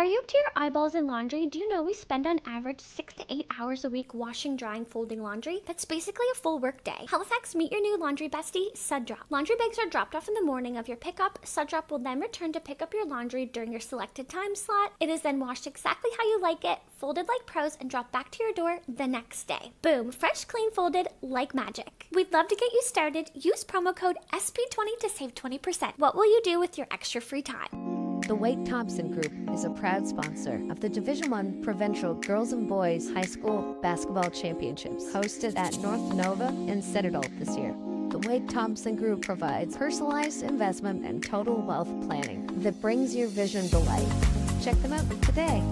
Are you up to your eyeballs in laundry? Do you know we spend on average 6 to 8 hours a week washing, drying, folding laundry? That's basically a full work day. Halifax, meet your new laundry bestie, Sudrop. Laundry bags are dropped off in the morning of your pickup. Sudrop will then return to pick up your laundry during your selected time slot. It is then washed exactly how you like it, folded like pros, and dropped back to your door the next day. Boom, fresh, clean, folded like magic. We'd love to get you started. Use promo code SP20 to save 20%. What will you do with your extra free time? The Wade Thompson Group is a proud sponsor of the Division I Provincial Girls and Boys High School Basketball Championships, hosted at North Nova and Citadel this year. The Wade Thompson Group provides personalized investment and total wealth planning that brings your vision to life. Check them out today.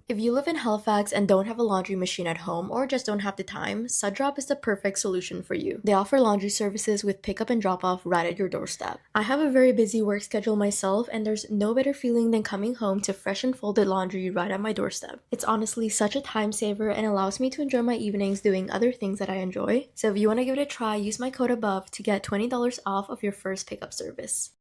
If you live in Halifax and don't have a laundry machine at home or just don't have the time, Sudrop is the perfect solution for you. They offer laundry services with pickup and drop off right at your doorstep. I have a very busy work schedule myself, and there's no better feeling than coming home to fresh and folded laundry right at my doorstep. It's honestly such a time saver and allows me to enjoy my evenings doing other things that I enjoy. So if you want to give it a try, use my code above to get $20 off of your first pickup service.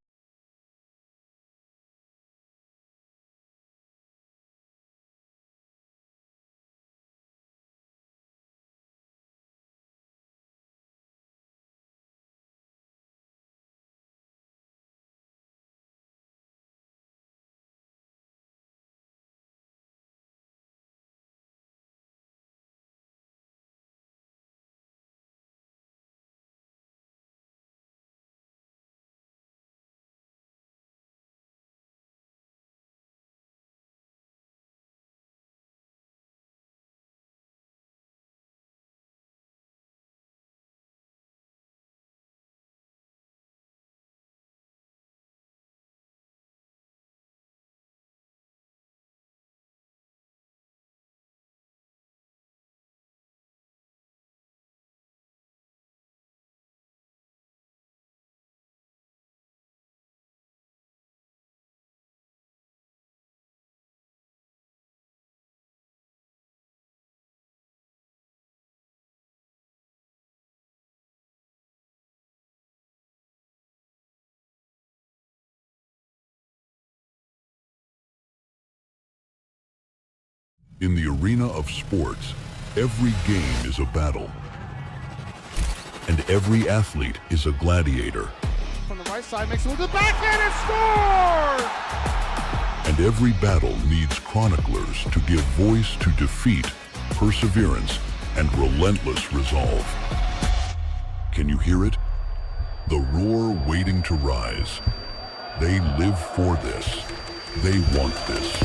In the arena of sports, every game is a battle, and every athlete is a gladiator. From the right side, makes it with the backhand and scores! And every battle needs chroniclers to give voice to defeat, perseverance, and relentless resolve. Can you hear it? The roar waiting to rise. They live for this. They want this.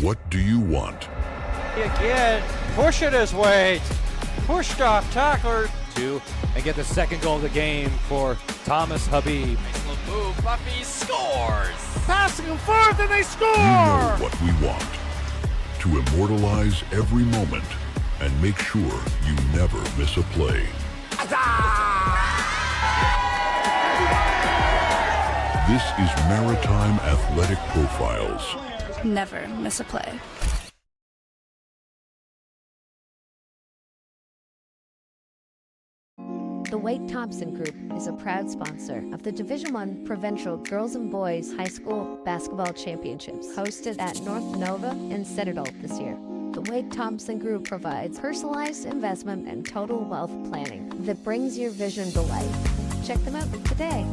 What do you want? Again, pushing his weight. Pushed off tackler. Two, and get the second goal of the game for Thomas Habib. Nice little move. Buffy scores. Passing them forth and they score! You know what we want. To immortalize every moment and make sure you never miss a play. This is Maritime Athletic Profiles. Never miss a play. The Wade Thompson Group is a proud sponsor of the Division I Provincial Girls and Boys High School Basketball Championships, hosted at North Nova and Citadel this year. The Wade Thompson Group provides personalized investment and total wealth planning that brings your vision to life. Check them out today.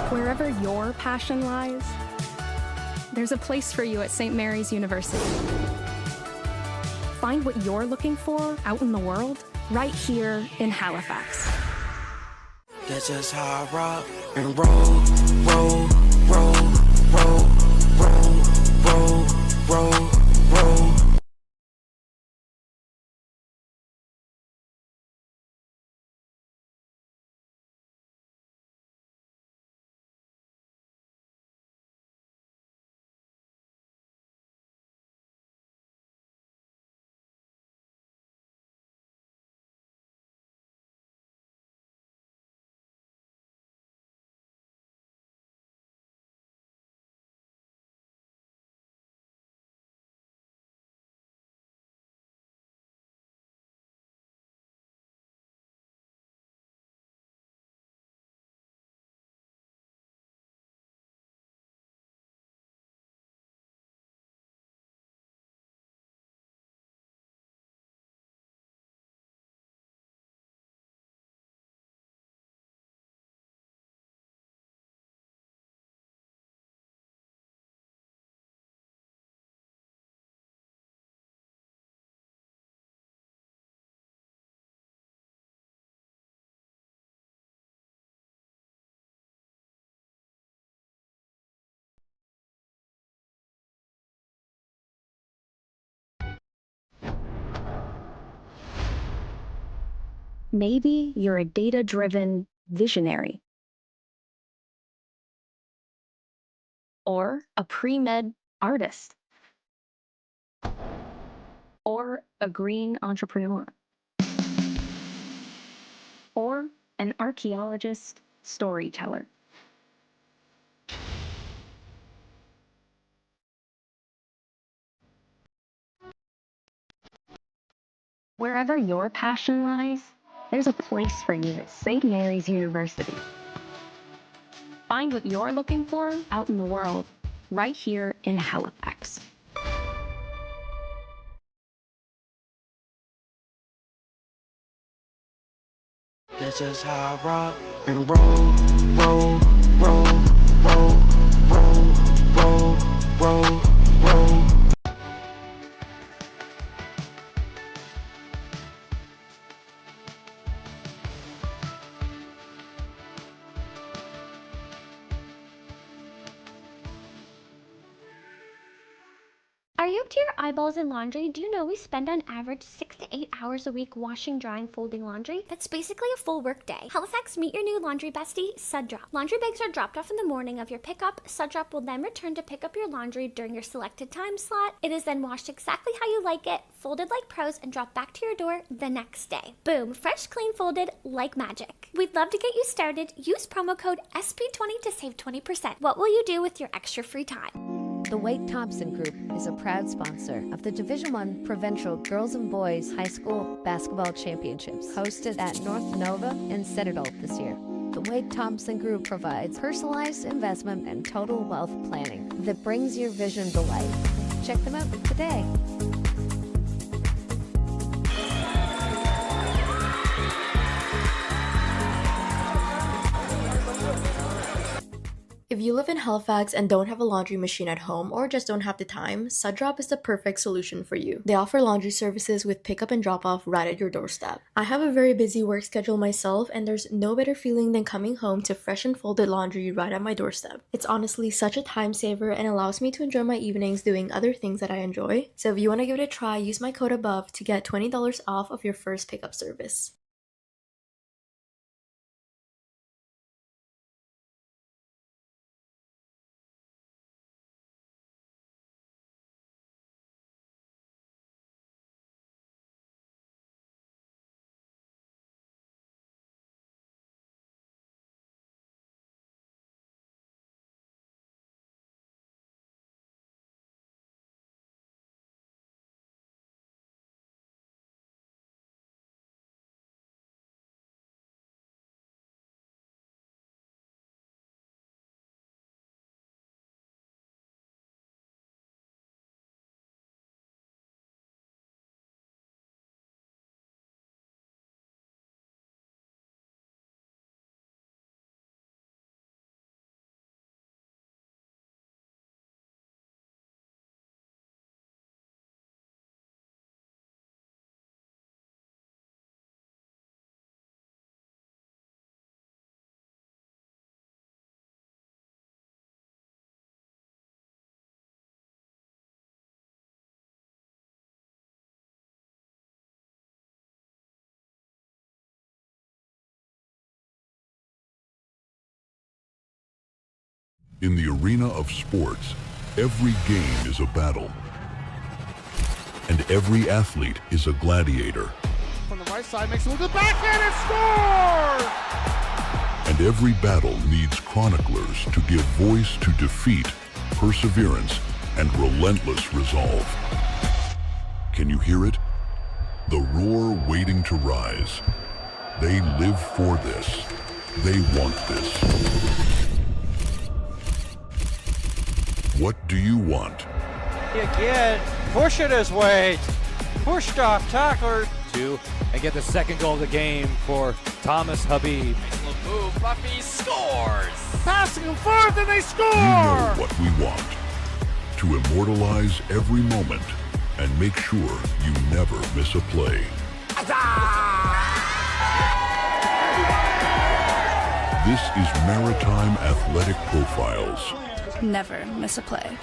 Wherever your passion lies, there's a place for you at St. Mary's University. Find what you're looking for out in the world, right here in Halifax. That's just how I rock and roll, roll, roll, roll. Maybe you're a data-driven visionary. Or a pre-med artist. Or a green entrepreneur. Or an archaeologist storyteller. Wherever your passion lies, there's a place for you at St. Mary's University. Find what you're looking for out in the world, right here in Halifax. That's just how I rock and roll, roll, roll, roll, roll, roll, roll, roll. Are you up to your eyeballs in laundry? Do you know we spend on average 6 to 8 hours a week washing, drying, folding laundry? That's basically a full work day. Halifax, meet your new laundry bestie, Sudrop. Laundry bags are dropped off in the morning of your pickup. Sudrop will then return to pick up your laundry during your selected time slot. It is then washed exactly how you like it, folded like pros, and dropped back to your door the next day. Boom, fresh, clean, folded like magic. We'd love to get you started. Use promo code SP20 to save 20%. What will you do with your extra free time? The Wade Thompson Group is a proud sponsor of the Division I Provincial Girls and Boys High School Basketball Championships, hosted at North Nova and Citadel this year. The Wade Thompson Group provides personalized investment and total wealth planning that brings your vision to life. Check them out today. If you live in Halifax and don't have a laundry machine at home or just don't have the time, Sudrop is the perfect solution for you. They offer laundry services with pickup and drop off right at your doorstep. I have a very busy work schedule myself, and there's no better feeling than coming home to fresh and folded laundry right at my doorstep. It's honestly such a time saver and allows me to enjoy my evenings doing other things that I enjoy. So if you want to give it a try, use my code above to get $20 off of your first pickup service. In the arena of sports, every game is a battle, and every athlete is a gladiator. From the right side, makes it with the backhand and scores! And every battle needs chroniclers to give voice to defeat, perseverance, and relentless resolve. Can you hear it? The roar waiting to rise. They live for this. They want this. What do you want? Again, push it his way. Pushed off tackler. Two, and get the second goal of the game for Thomas Habib. Nice little move. Buffy scores. Passing them forth and they score! You know what we want. To immortalize every moment and make sure you never miss a play. This is Maritime Athletic Profiles. Never miss a play.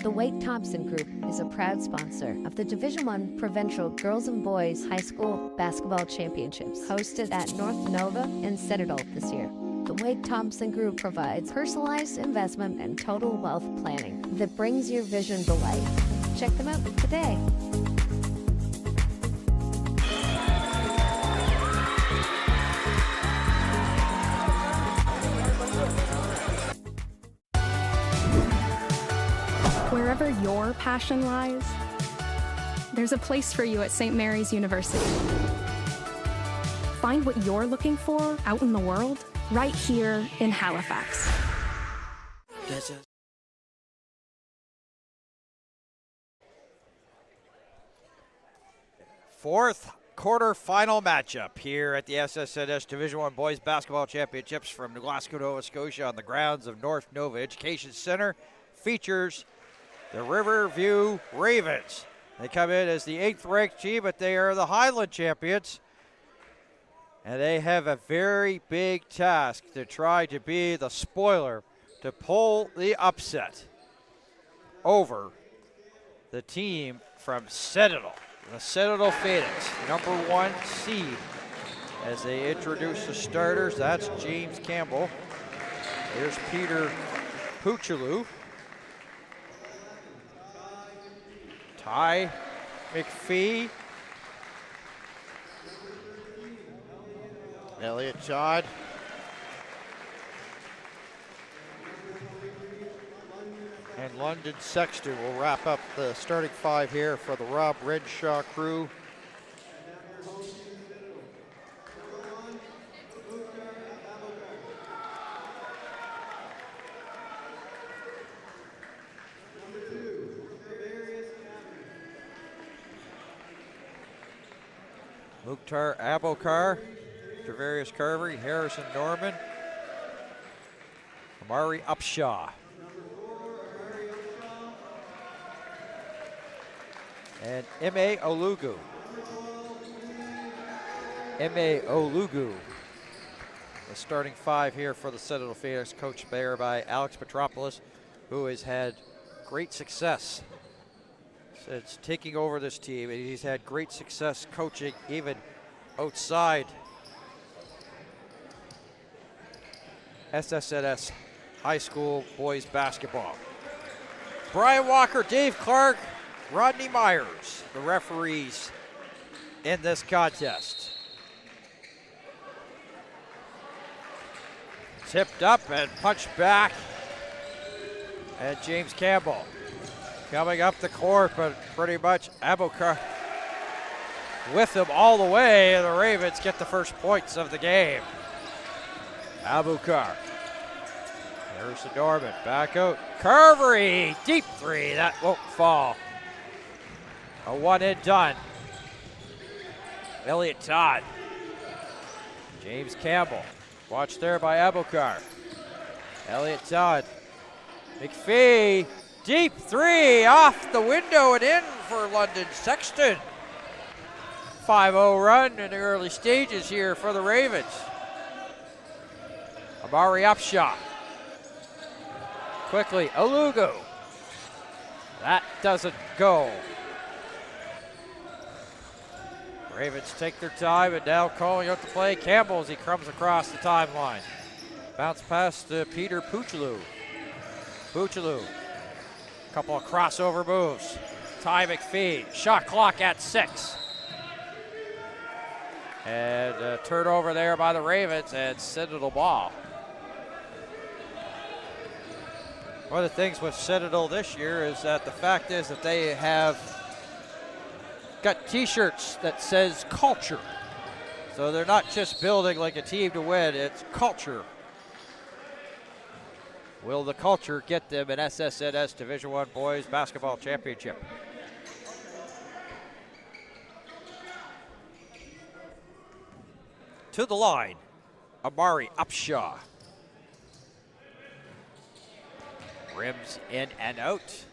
The Wade Thompson Group is a proud sponsor of the Division I Provincial Girls and Boys High School Basketball Championships, hosted at North Nova and Citadel this year. The Wade Thompson Group provides personalized investment and total wealth planning that brings your vision to life. Check them out today. Wherever your passion lies, there's a place for you at St. Mary's University. Find what you're looking for out in the world, right here in Halifax. Fourth quarter-final matchup here at the SSNS Division I Boys Basketball Championships from Glasgow, Nova Scotia on the grounds of North Nova Education Center features the Riverview Ravens. They come in as the 8th-ranked team, but they are the Highland champions. And they have a very big task to try to be the spoiler to pull the upset over the team from Citadel. The Citadel Phoenix, number 1 seed. As they introduce the starters, that's James Campbell. Here's Peter Puchaloo. Ty McPhee. Elliot Todd. And London Sexton will wrap up the starting 5 here for the Rob Renshaw crew. Mukhtar Abokar, Travarius Carvery, Harrison Norman, Amari Upshaw. And M.A. Olugu. M.A. Olugu. The starting 5 here for the Citadel Phoenix, coached there by Alex Petropoulos, who has had great success since taking over this team. And he's had great success coaching even outside SSNS high school boys basketball. Brian Walker, Dave Clark, Rodney Myers, the referees in this contest. Tipped up and punched back. And James Campbell coming up the court, but pretty much Abokar with him all the way, and the Ravens get the first points of the game. Abokar. Harrison Norman, back out. Carvery, deep 3, that won't fall. A 1 and done. Elliot Todd. James Campbell. Watched there by Abokar. Elliot Todd. McPhee. Deep 3 off the window and in for London Sexton. 5-0 run in the early stages here for the Ravens. Amari Upshaw. Quickly, Olugu. That doesn't go. Ravens take their time and now calling out the play. Campbell as he comes across the timeline. Bounce pass to Peter Puchaloo. Puchaloo. Couple of crossover moves. Ty McPhee. Shot clock at 6. And a turnover there by the Ravens and Citadel ball. One of the things with Citadel this year is that the fact is that they have got t-shirts that says culture. So they're not just building like a team to win, it's culture. Will the culture get them an SSNS Division I Boys Basketball Championship? To the line, Amari Upshaw. Rims in and out.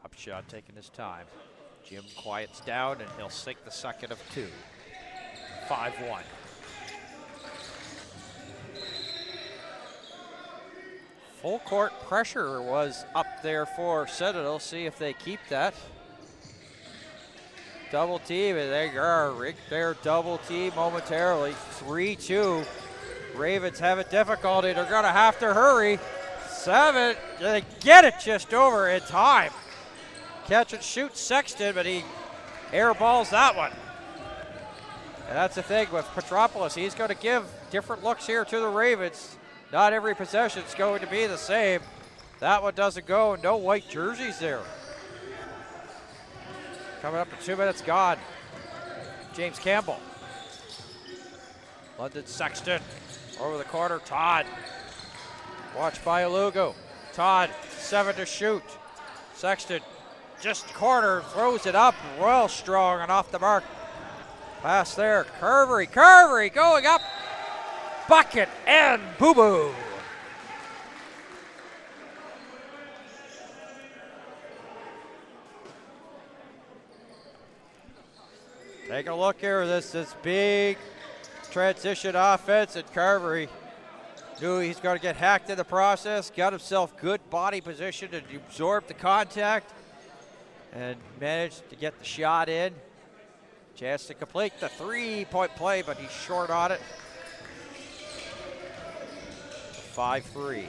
Upshaw taking his time. Jim quiets down, and he'll sink the second of 2. 5-1. Full court pressure was up there for Citadel. See if they keep that. Double team, and they are right there, double team momentarily. 3-2. Ravens have a difficulty. They're going to have to hurry. 7, they get it just over in time. Catch and shoot Sexton, but he airballs that one. And that's the thing with Petropoulos. He's going to give different looks here to the Ravens. Not every possession is going to be the same. That one doesn't go. No white jerseys there. Coming up to 2 minutes gone. James Campbell. London Sexton. Over the corner, Todd. Watched by Alugo. Todd, 7 to shoot. Sexton, just corner, throws it up. Well strong and off the mark. Pass there. Curvery going up. Bucket and boo-boo. Take a look here. This big transition offense, and Carvery knew he's going to get hacked in the process. Got himself good body position to absorb the contact and managed to get the shot in. Chance to complete the 3-point play, but he's short on it. 5-3.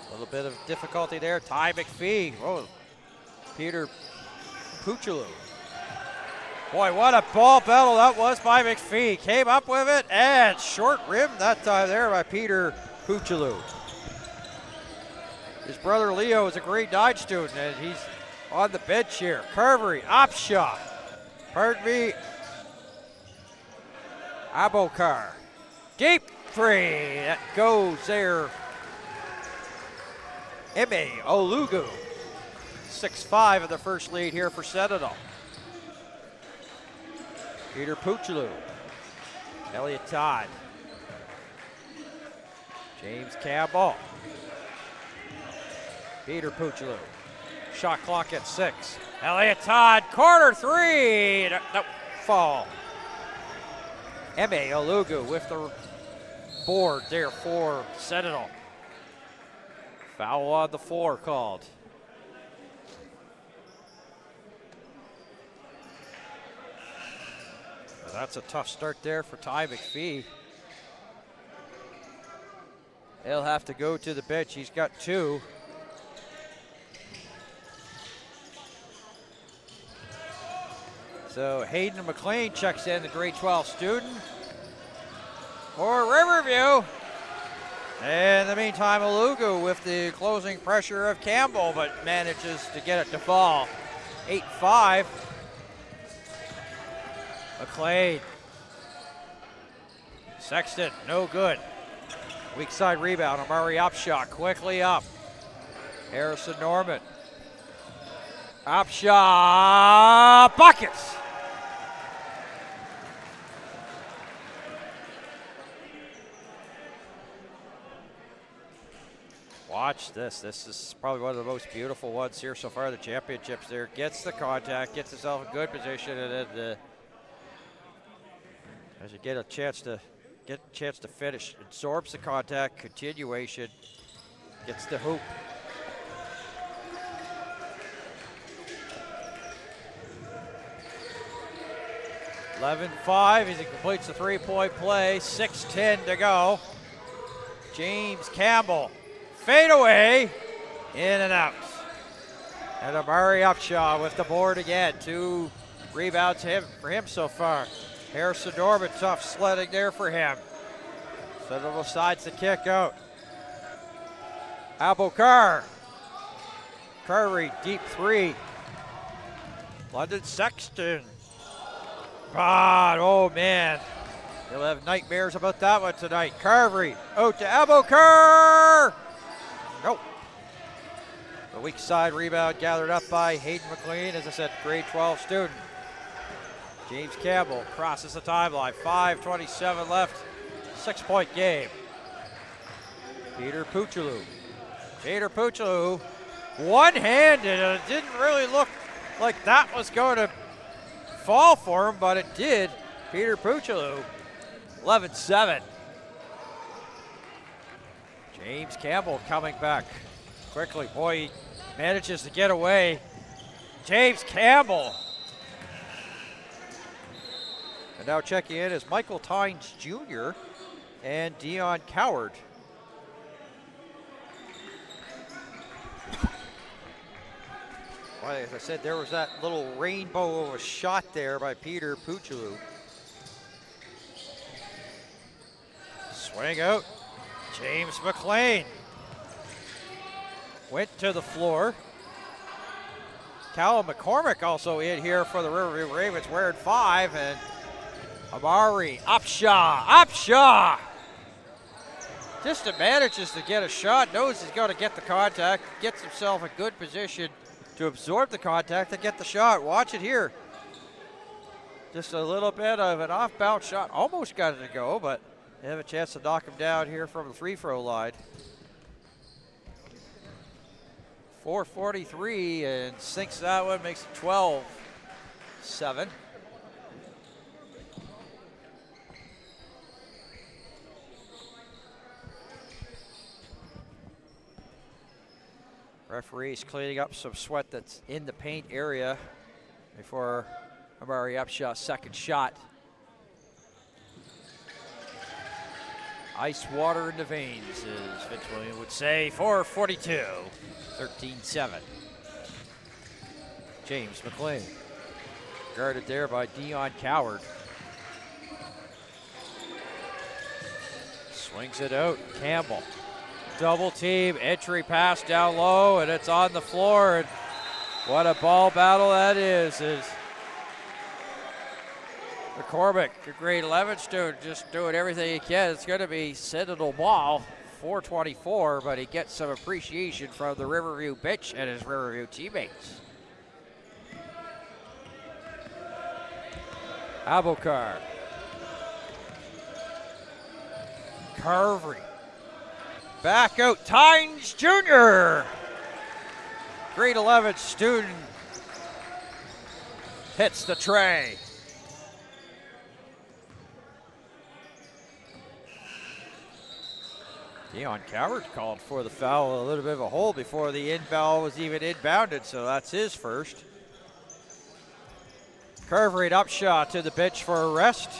A little bit of difficulty there. Ty McPhee. Oh, Peter Puchulu. Boy, what a ball battle that was by McPhee. Came up with it, and short rim that time there by Peter Puchulu. His brother Leo is a grade 9 student, and he's on the bench here. Carvery, op shot. Pardon me. Abokar. Deep 3. That goes there. Ime Olugu. 6-5 in the first lead here for Citadel. Peter Puchulu. Elliott Todd. James Campbell. Peter Puchulu. Shot clock at 6. Elliott Todd, corner 3. No, fall. Eme Olugu with the board there for Citadel. Foul on the floor called. Well, that's a tough start there for Ty McPhee. He'll have to go to the bench. He's got 2. So Hayden McLean checks in, the grade 12 student for Riverview. In the meantime, Alugu with the closing pressure of Campbell, but manages to get it to fall. 8-5. McLean. Sexton, no good. Weak side rebound. Amari Upshot quickly up. Harrison Norman. Upshot. Buckets. Watch this. This is probably one of the most beautiful ones here so far, the championships there. Gets the contact, gets himself in good position, and then as you get a chance to finish, absorbs the contact, continuation, gets the hoop. (11-5) as he completes the 3-point play. 6:10 to go. James Campbell. Fade away, in and out. And Amari Upshaw with the board again. 2 rebounds for him so far. Harrison Norman, tough sledding there for him. Citadel decides to kick out. Abokar. Curry, deep 3. London Sexton. God, oh man. He'll have nightmares about that one tonight. Carvery, out to Abokar. Nope. The weak side rebound gathered up by Hayden McLean, as I said, grade 12 student. James Campbell crosses the timeline. 5:27 left. 6-point game. Peter Puchulu. one-handed, and it didn't really look like that was going to fall for him, but it did. Peter Puchaloo, 11-7. James Campbell coming back quickly. Boy, he manages to get away. James Campbell. And now checking in is Michael Tynes Jr. and Dion Coward. Well, as I said, there was that little rainbow of a shot there by Peter Puchaloo. Swing out. James McLean went to the floor. Callum McCormick also in here for the Riverview Ravens, wearing 5, and Amari Upshaw just manages to get a shot, knows he's going to get the contact, gets himself a good position to absorb the contact and get the shot. Watch it here. Just a little bit of an off-bounce shot, almost got it to go, but they have a chance to knock him down here from the free-throw line. 4:43 and sinks that one, makes it 12-7. Referees cleaning up some sweat that's in the paint area before Amari Upshaw's second shot. Ice water in the veins, as Vince Williams would say. 4:42, 13-7. James McLean, guarded there by Dion Coward. Swings it out, Campbell. Double team, entry pass down low, and it's on the floor. And what a ball battle that is McCormick, a grade 11 student, just doing everything he can. It's going to be Citadel ball, 4:24, but he gets some appreciation from the Riverview bench and his Riverview teammates. Abokar. Carvery. Back out, Tynes Jr. Grade 11 student hits the tray. Dion Coward called for the foul, a little bit of a hole before the inbound was even inbounded, so that's his first. Carvery Upshaw to the bench for a rest.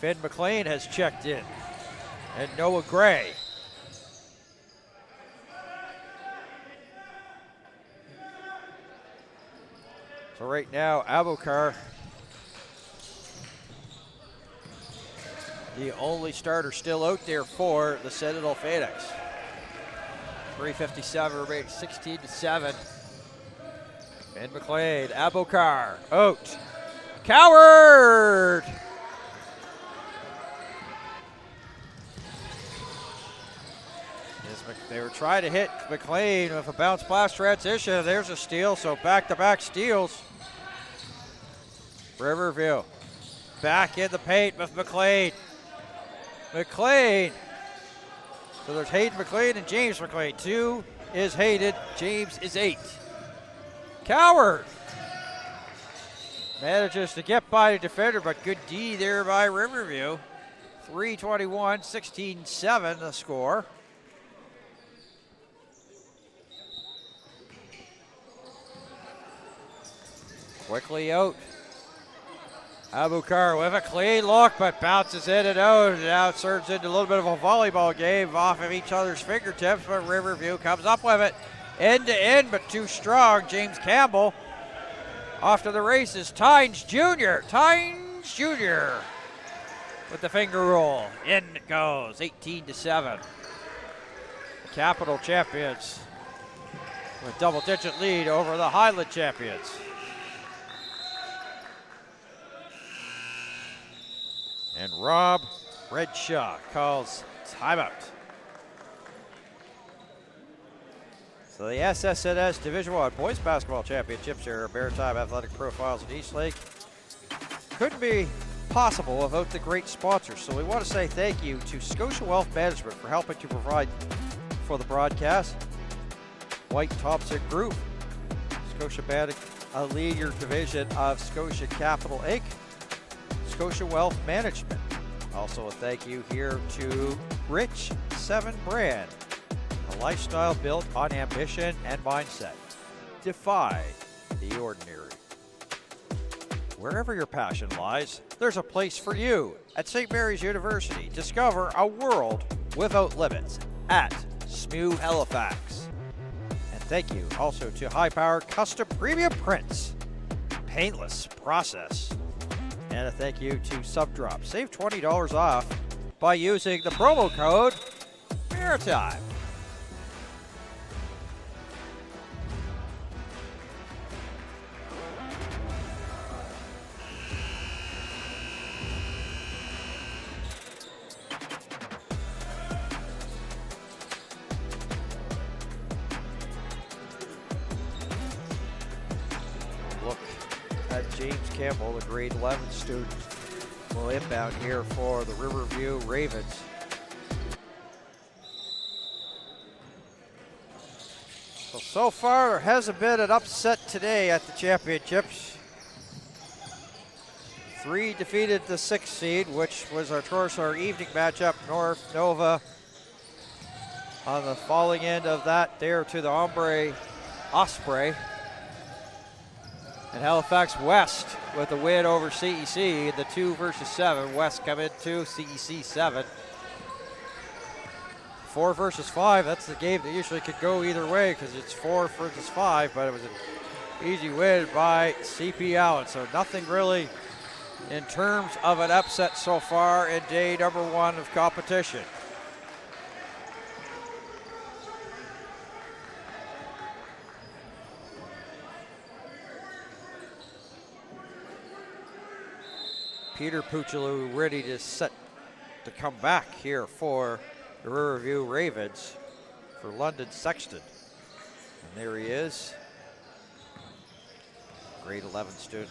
Finn McLean has checked in, and Noah Gray. So right now, Abokar, the only starter still out there for the Citadel Phoenix. 3:57 remaining, 16-7. Finn McLean, Abokar, out. Coward! They were trying to hit McLean with a bounce blast transition. There's a steal, so back-to-back steals. Riverview back in the paint with McLean. McLean. So there's Hayden McLean and James McLean. 2 is Hayden, James is 8. Coward manages to get by the defender, but good D there by Riverview. 3:21, 16-7 the score. Quickly out. Abokar with a clean look, but bounces in and out. And now it turns into a little bit of a volleyball game off of each other's fingertips, but Riverview comes up with it. End to end, but too strong. James Campbell off to the races. Tynes Jr. With the finger roll. In it goes, 18-7. The Capital champions with double-digit lead over the Highland champions. And Rob Redshaw calls timeout. So the SSNS Division I Boys Basketball Championships are Maritime Athletic Profiles in Eastlake. Couldn't be possible without the great sponsors. So we want to say thank you to Scotia Wealth Management for helping to provide for the broadcast. White Thompson Group, Scotiabank, a leader division of Scotia Capital Inc., Scotia Wealth Management. Also a thank you here to Rich 7 Brand, a lifestyle built on ambition and mindset. Defy the ordinary. Wherever your passion lies, there's a place for you at St. Mary's University. Discover a world without limits at SMU Halifax. And thank you also to High Power Custom Premium Prints. Painless process. And a thank you to Subdrop. Save $20 off by using the promo code Maritime. James Campbell, the grade 11 student, will inbound here for the Riverview Ravens. So far, there hasn't been an upset today at the championships. 3 defeated the 6th seed, which was, of course, our evening matchup, North Nova. On the falling end of that, there to the Osprey. And Halifax West with a win over CEC in the 2 versus 7. West come into CEC 7. 4 versus 5, that's the game that usually could go either way because it's 4 versus 5, but it was an easy win by CP Allen. So nothing really in terms of an upset so far in day number 1 of competition. Peter Puccilu ready to set to come back here for the Riverview Ravens for London Sexton. And there he is, grade 11 student.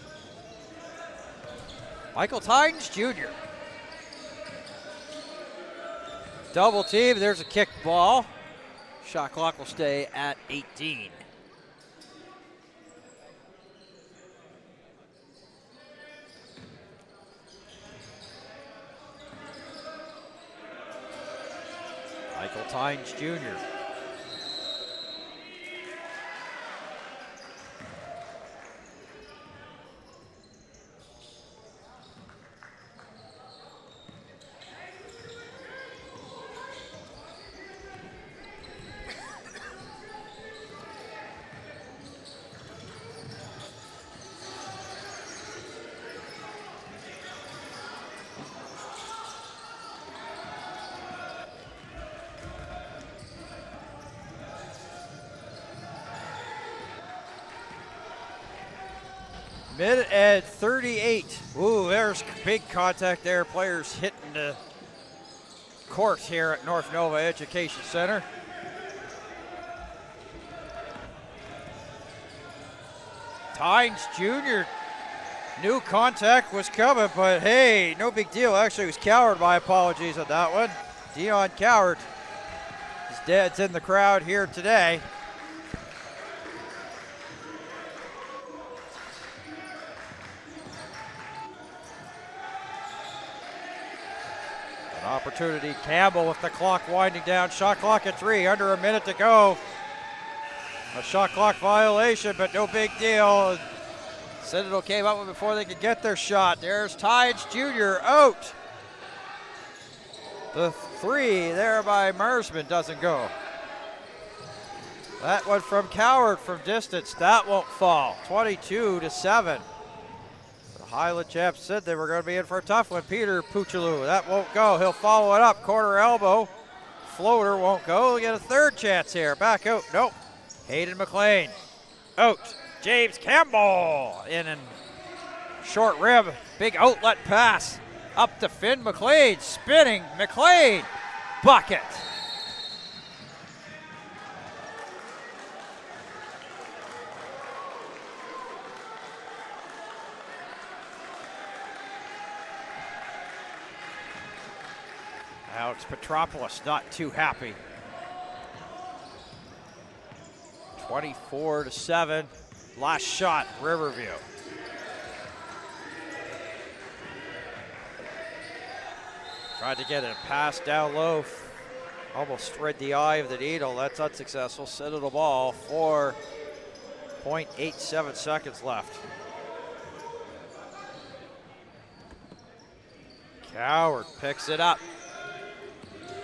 Michael Tynes Jr. Double team, there's a kick ball. Shot clock will stay at 18. Michael Tynes Jr. Minute at 38. Ooh, there's big contact there. Players hitting the court here at North Nova Education Center. Tynes Jr. knew contact was coming, but hey, no big deal. Actually, it was Coward. My apologies on that one. Dion Coward. His dad's in the crowd here today. Opportunity, Campbell with the clock winding down. Shot clock at 3, under a minute to go. A shot clock violation, but no big deal. Citadel came up with before they could get their shot. There's Tynes Jr. out. The 3 there by Marsman doesn't go. That one from Coward from distance, that won't fall. 22-7. Highland Chaps said they were going to be in for a tough one. Peter Puccilu, that won't go. He'll follow it up. Corner elbow. Floater won't go. He'll get a third chance here. Back out. Nope. Hayden McLean out. James Campbell in and short rib. Big outlet pass up to Finn McLean. Spinning McLean. Bucket. Alex Petropoulos not too happy. 24-7. Last shot, Riverview. Tried to get a pass down low. Almost thread the eye of the needle. That's unsuccessful. Citadel ball. 4.87 seconds left. Coward picks it up.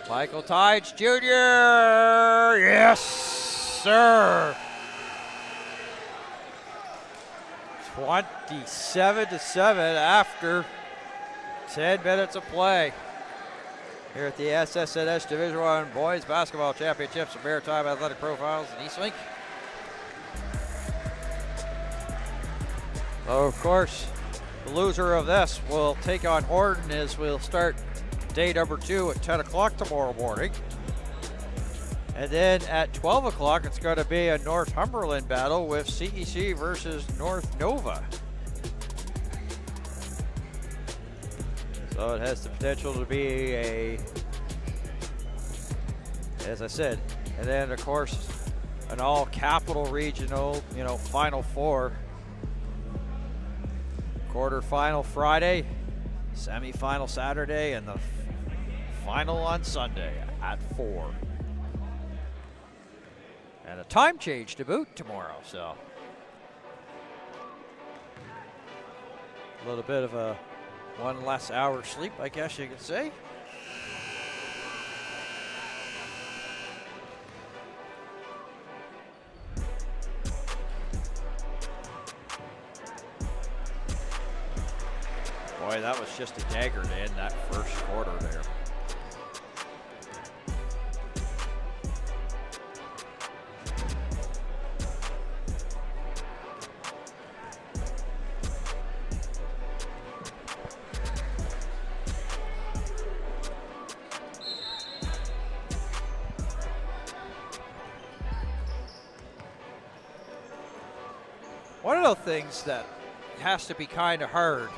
Michael Tides Jr. Yes, sir. 27-7 after 10 minutes of play. Here at the SSNS Division I Boys Basketball Championships of Maritime Athletic Profiles in Eastlink. So of course, the loser of this will take on Orton as we'll start day number 2 at 10 o'clock tomorrow morning. And then at 12 o'clock, it's going to be a Northumberland battle with CEC versus North Nova. So it has the potential to be as I said, and then of course, an all capital regional, Final Four. Quarterfinal Friday, semifinal Saturday, and the final on Sunday at 4. And a time change to boot tomorrow, so. A little bit of a one less hour sleep, I guess you could say. Boy, that was just a dagger to end that first quarter there. One of the things that has to be kind of hard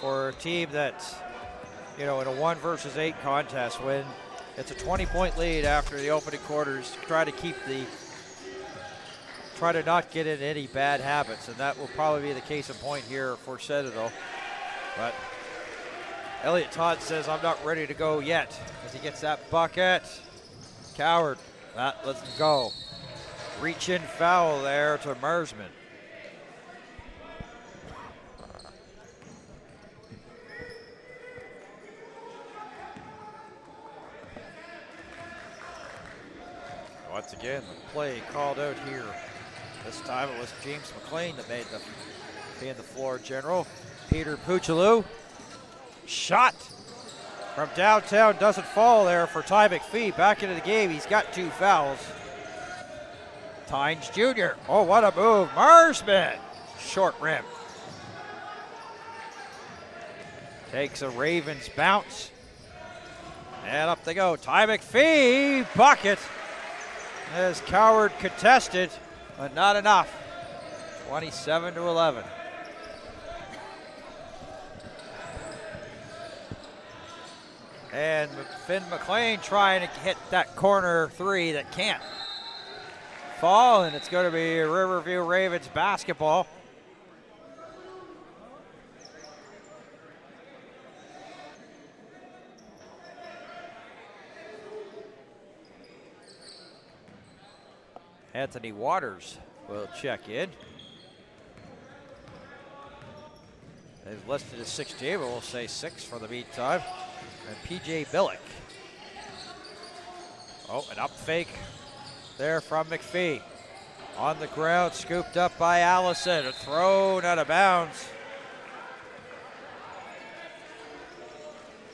for a team that's, in a 1 versus 8 contest when it's a 20-point lead after the opening quarters, try to not get in any bad habits, and that will probably be the case in point here for Citadel. But Elliot Todd says, I'm not ready to go yet as he gets that bucket. Coward, that lets him go. Reach in foul there to Marsman. Once again, the play called out here. This time it was James McLean that made being the floor general. Peter Puchalou. Shot from downtown doesn't fall there for Ty McPhee. Back into the game. He's got 2 fouls. Tynes Jr. Oh, what a move. Marsman. Short rim. Takes a Ravens bounce. And up they go. Ty McPhee. Bucket. As Coward contested, but not enough. 27-11. And Finn McLean trying to hit that corner 3 that can't fall, and it's going to be Riverview Ravens basketball. Anthony Waters will check in. They've listed as 16, but we'll say 6 for the meantime. And PJ Billick. Oh, an up fake there from McPhee. On the ground, scooped up by Allison. Thrown out of bounds.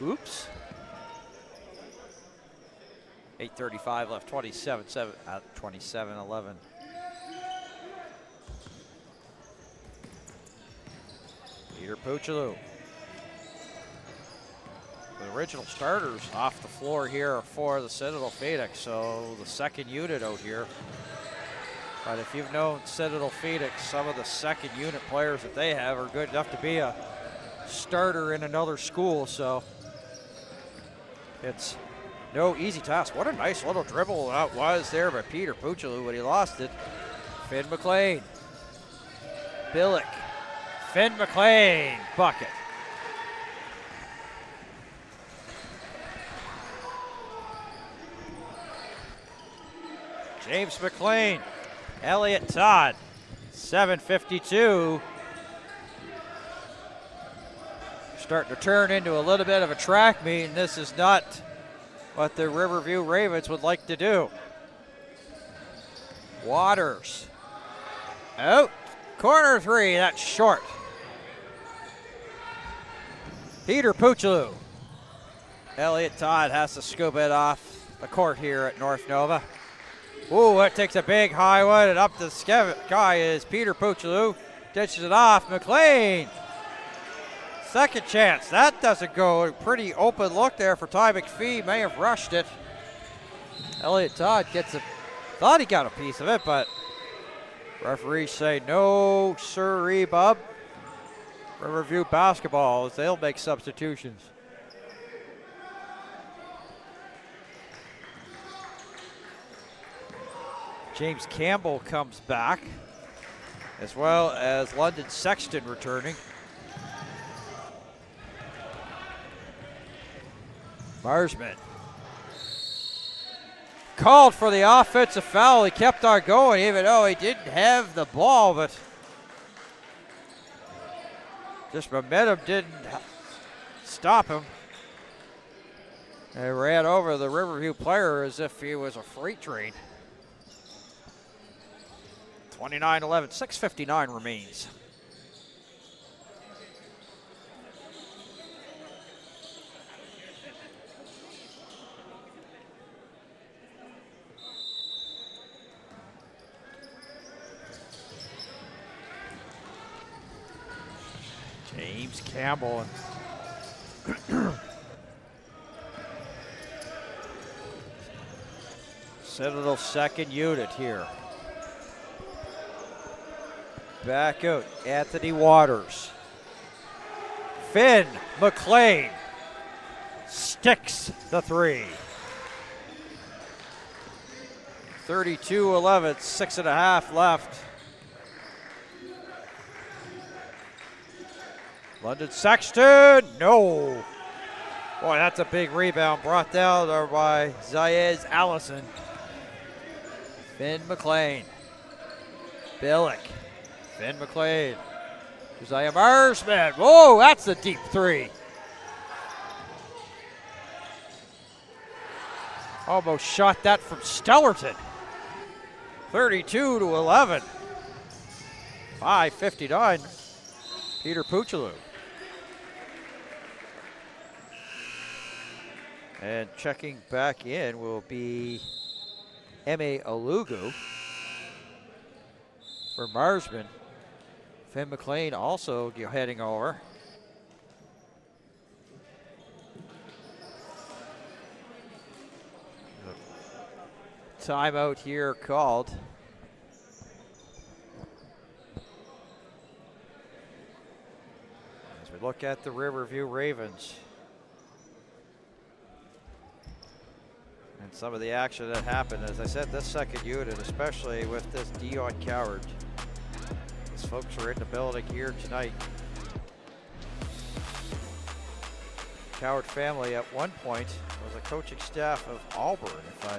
Oops. 8:35 left, 27-11. Peter Puchalou. The original starters off the floor here for the Citadel Phoenix, so the second unit out here. But if you've known Citadel Phoenix, some of the second unit players that they have are good enough to be a starter in another school, so it's no easy task. What a nice little dribble that was there by Peter Puchaloo when he lost it. Finn McLean. Billick. Finn McLean. Bucket. James McLean. Elliott Todd. 7:52. Starting to turn into a little bit of a track meet, and this is not what the Riverview Ravens would like to do. Waters. Out. Corner three, that's short. Peter Puchaloo. Elliott Todd has to scoop it off the court here at North Nova. Ooh, that takes a big high one, and up the sky is Peter Puchaloo. Ditches it off. McLean. Second chance. That doesn't go. A pretty open look there for Ty McPhee. May have rushed it. Elliott Todd thought he got a piece of it, but referees say no sirree, bub. Riverview basketball, as they'll make substitutions. James Campbell comes back, as well as London Sexton returning. Marsman. Called for the offensive foul. He kept on going even though he didn't have the ball, but just momentum didn't stop him. He ran over the Riverview player as if he was a freight train. 29-11, 6:59 remains. James Campbell. Citadel second unit here. Back out, Anthony Waters. Finn McLean sticks the three. 32-11, 6.5 left. London Sexton, no. Boy, that's a big rebound brought down there by Zayez Allison. Finn McLean. Billick. Finn McLean. Josiah Marsman. Whoa, that's a deep three. Almost shot that from Stellarton. 32-11. 5:59. Peter Puchaloo. And checking back in will be M.A. Alugu for Marsman. Finn McLean also heading over. Timeout here called. As we look at the Riverview Ravens. And some of the action that happened. As I said, this second unit, especially with this Dion Coward. These folks are in the building here tonight. Coward family at one point was a coaching staff of Auburn, if I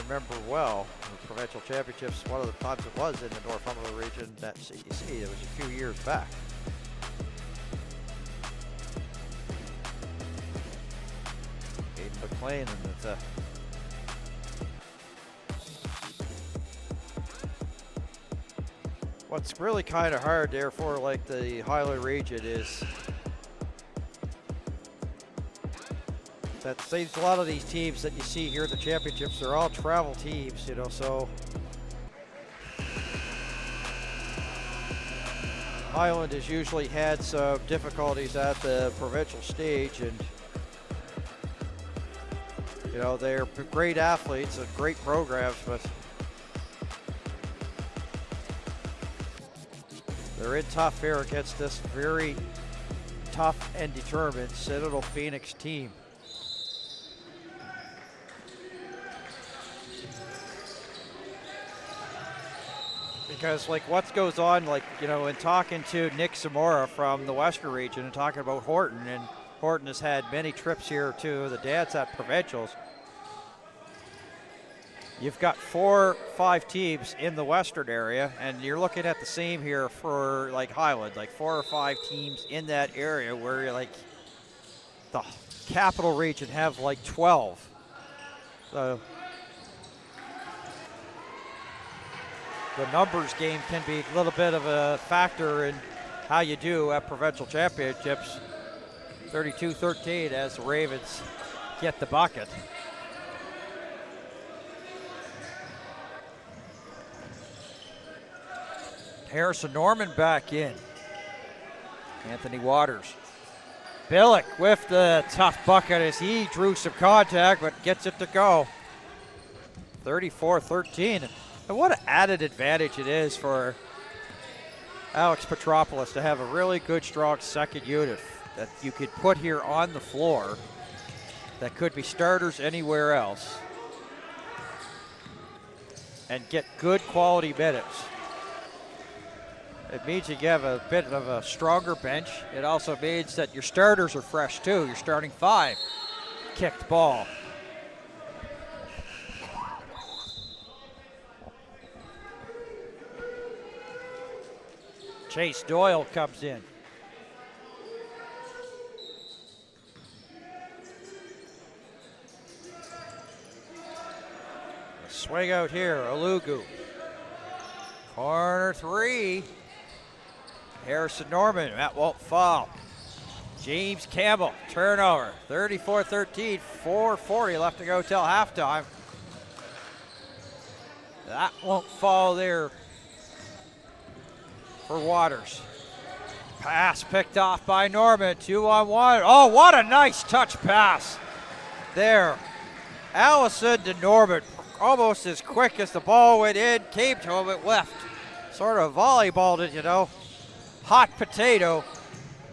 remember well. The provincial championships, one of the times it was in the Northumberland region at CEC. It was a few years back. Aiden McLean and the what's really kind of hard there for like the Highland region is that saves a lot of these teams that you see here at the championships. They're all travel teams, you know, so Highland has usually had some difficulties at the provincial stage, and you know, they're great athletes and great programs, but they're in tough here against this very tough and determined Citadel Phoenix team. Because like what goes on, like, you know, in talking to Nick Zamora from the Western region and talking about Horton, and Horton has had many trips here to the dance at Provincials. You've got 4-5 teams in the Western area, and you're looking at the same here for like Highland, like 4 or 5 teams in that area where you're like the Capital Region have like 12. So the numbers game can be a little bit of a factor in how you do at provincial championships. 32-13 as the Ravens get the bucket. Harrison Norman back in. Anthony Waters. Billick with the tough bucket as he drew some contact but gets it to go. 34-13. And what an added advantage it is for Alex Petropoulos to have a really good, strong second unit that you could put here on the floor that could be starters anywhere else and get good quality minutes. It means you have a bit of a stronger bench. It also means that your starters are fresh too. Your starting 5 kicked ball. Chase Doyle comes in. A swing out here, Alugu. Corner 3. Harrison Norman, that won't fall. James Campbell, turnover, 34-13, 4:40 left to go till halftime. That won't fall there for Waters. Pass picked off by Norman, 2-on-1. Oh, what a nice touch pass there. Allison to Norman, almost as quick as the ball went in, came to him, it left. Sort of volleyballed it, you know. Hot potato,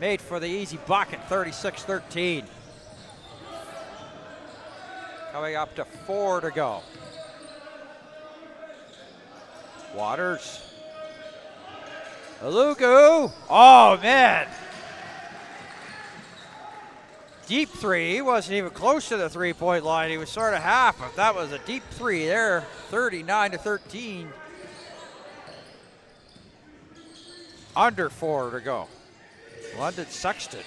made for the easy bucket, 36-13. Coming up to 4 to go. Waters. Alugu. Oh, man. Deep 3. He wasn't even close to the three-point line. He was sort of half, but that was a deep 3 there, 39-13. Under 4 to go. London Sexton.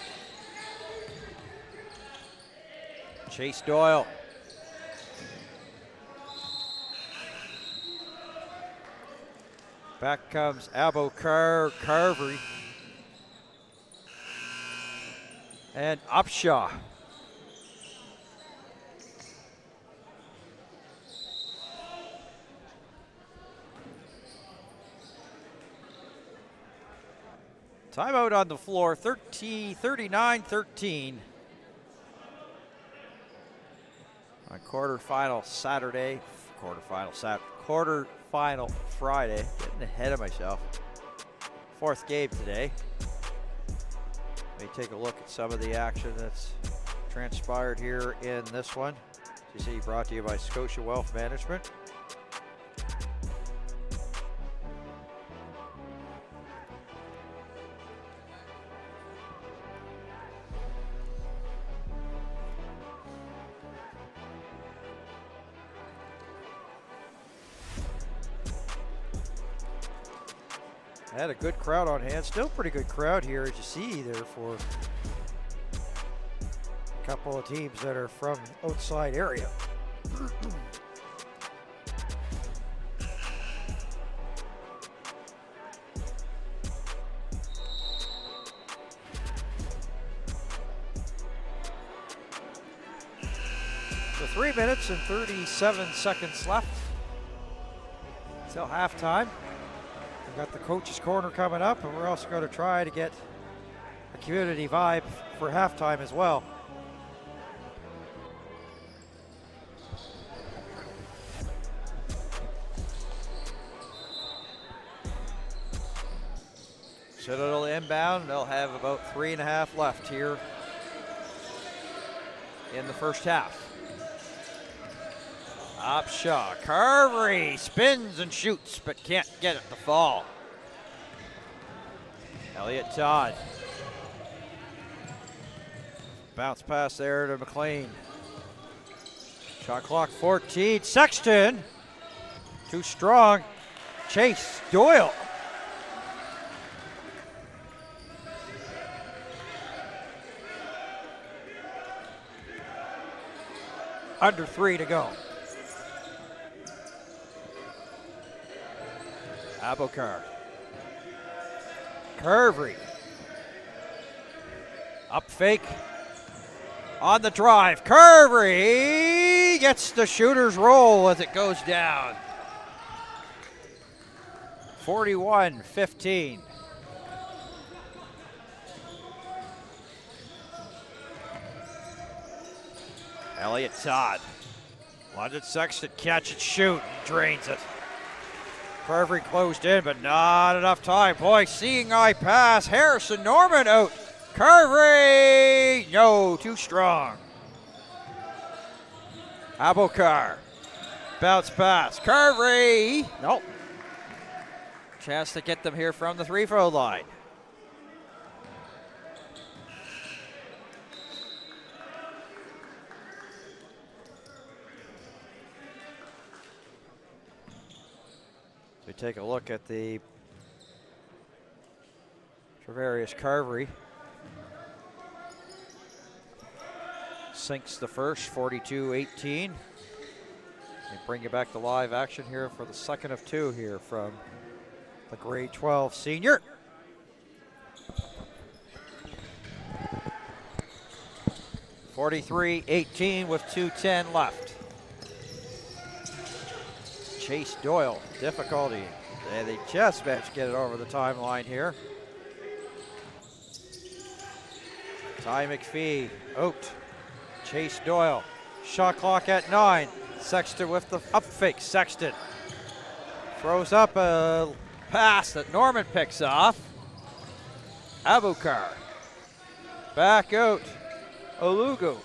Chase Doyle. Back comes Carvery. And Upshaw. Timeout on the floor, 39-13. On quarterfinal Friday. Getting ahead of myself. 4th game today. Let me take a look at some of the action that's transpired here in this one. As you see, brought to you by Scotia Wealth Management. Had a good crowd on hand. Still pretty good crowd here, as you see there, for a couple of teams that are from outside area. So 3 minutes and 37 seconds left till halftime. We've got the coach's corner coming up, and we're also going to try to get a community vibe for halftime as well. Citadel inbound. They'll have about 3.5 left here in the first half. Upshaw, Carvery spins and shoots, but can't get it to fall. Elliott Todd. Bounce pass there to McLean. Shot clock 14. Sexton. Too strong. Chase Doyle. Under 3 to go. Abokar. Carvery. Up fake. On the drive. Carvery gets the shooter's roll as it goes down. 41-15. Elliott Todd. London Sexton catch and shoot. Drains it. Carvery closed in, but not enough time. Boy, seeing eye pass. Harrison Norman out. Carvery! No, too strong. Abokar. Bounce pass. Carvery! Nope. Chance to get them here from the 3-throw line. So we take a look at the Travarius Carvery. Sinks the first, 42-18. They bring you back to live action here for the second of 2 here from the grade 12 senior. (43-18) with 2:10 left. Chase Doyle, difficulty. They just managed to get it over the timeline here. Ty McPhee out. Chase Doyle. Shot clock at 9. Sexton with the up fake. Sexton throws up a pass that Norman picks off. Abokar. Back out. Olugu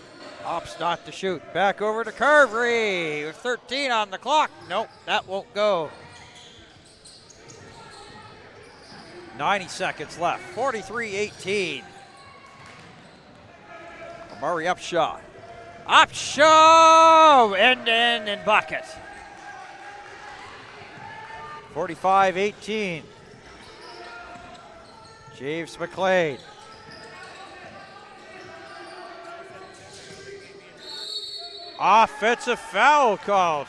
opts not to shoot. Back over to Carvery with 13 on the clock. Nope, that won't go. 90 seconds left. 43-18. Murray Upshaw. Upshaw! End and bucket. 45-18. James McLean. Offensive foul called.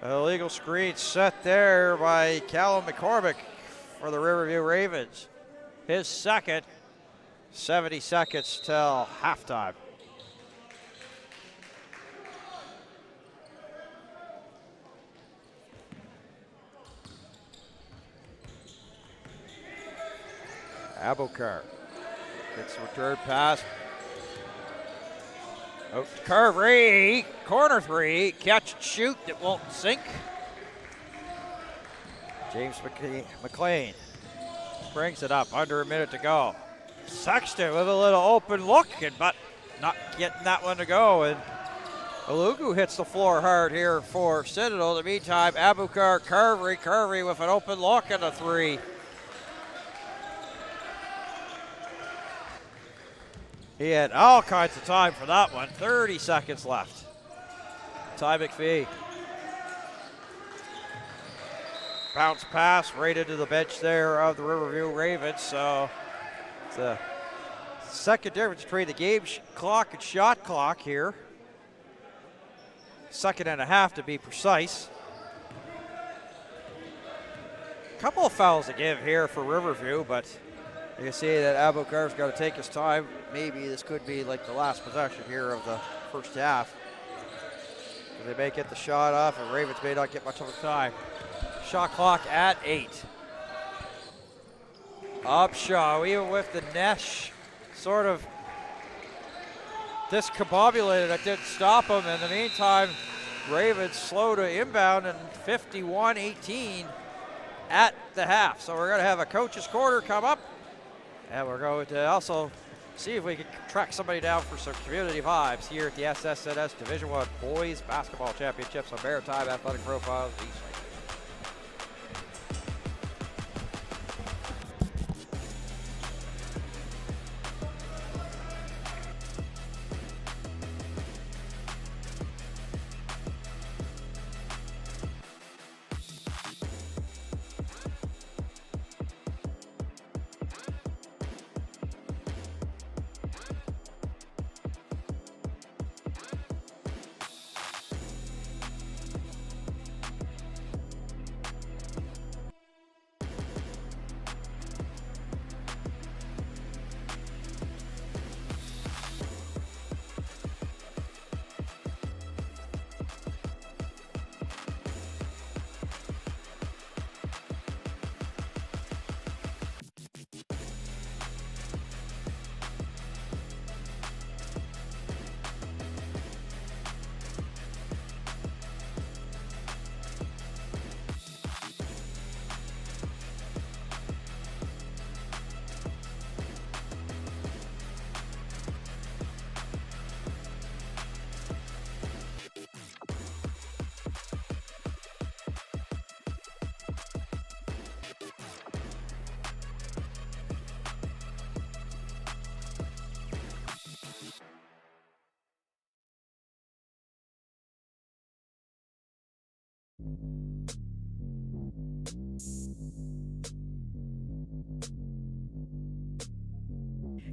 An illegal screen set there by Callum McCormick for the Riverview Ravens. His second. 70 seconds till halftime. Abokar gets the return pass. Out to Carvery, corner 3, catch and shoot, it won't sink. James McLean brings it up, under a minute to go. Sexton with a little open look, but not getting that one to go. And Olugu hits the floor hard here for Citadel. In the meantime, Abokar, Carvery with an open look and a 3. He had all kinds of time for that one. 30 seconds left. Ty McPhee. Bounce pass right into the bench there of the Riverview Ravens. So the second difference between the game clock and shot clock here. Second and a half to be precise. A couple of fouls to give here for Riverview, but you can see that Abokar's got to take his time. Maybe this could be like the last possession here of the first half. They may get the shot off, and Ravens may not get much of a time. Shot clock at 8. Upshaw, even with the Nesh sort of discombobulated, it didn't stop him. In the meantime, Ravens slow to inbound, and 51-18 at the half. So we're going to have a coach's corner come up, and we're going to also see if we can track somebody down for some community vibes here at the SSNS Division I Boys Basketball Championships on Maritime Athletic Profiles East Lake.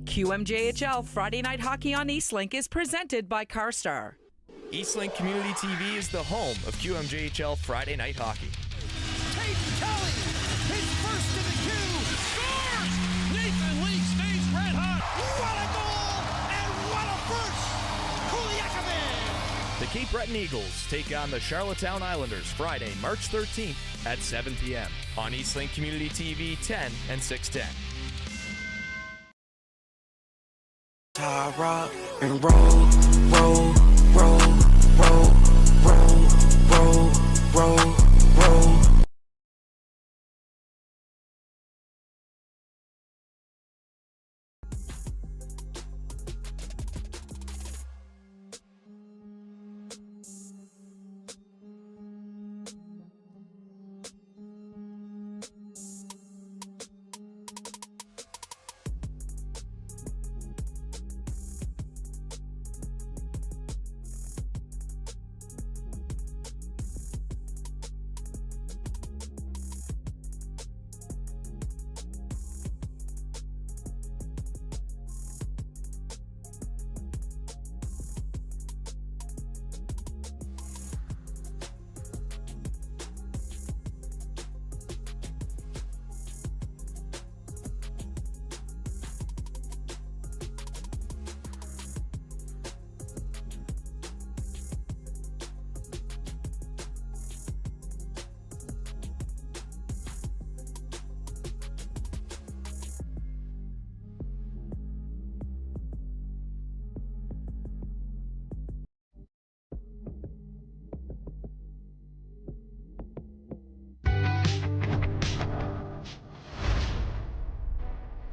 QMJHL Friday Night Hockey on Eastlink is presented by CarStar. Eastlink Community TV is the home of QMJHL Friday Night Hockey. Tate Kelly, his first in the queue, scores! Nathan Lee stays red hot. What a goal and what a first! Kuliakovic! The Cape Breton Eagles take on the Charlottetown Islanders Friday, March 13th at 7 p.m. on Eastlink Community TV 10 and 610. I rock and roll, roll, roll, roll, roll, roll, roll, roll.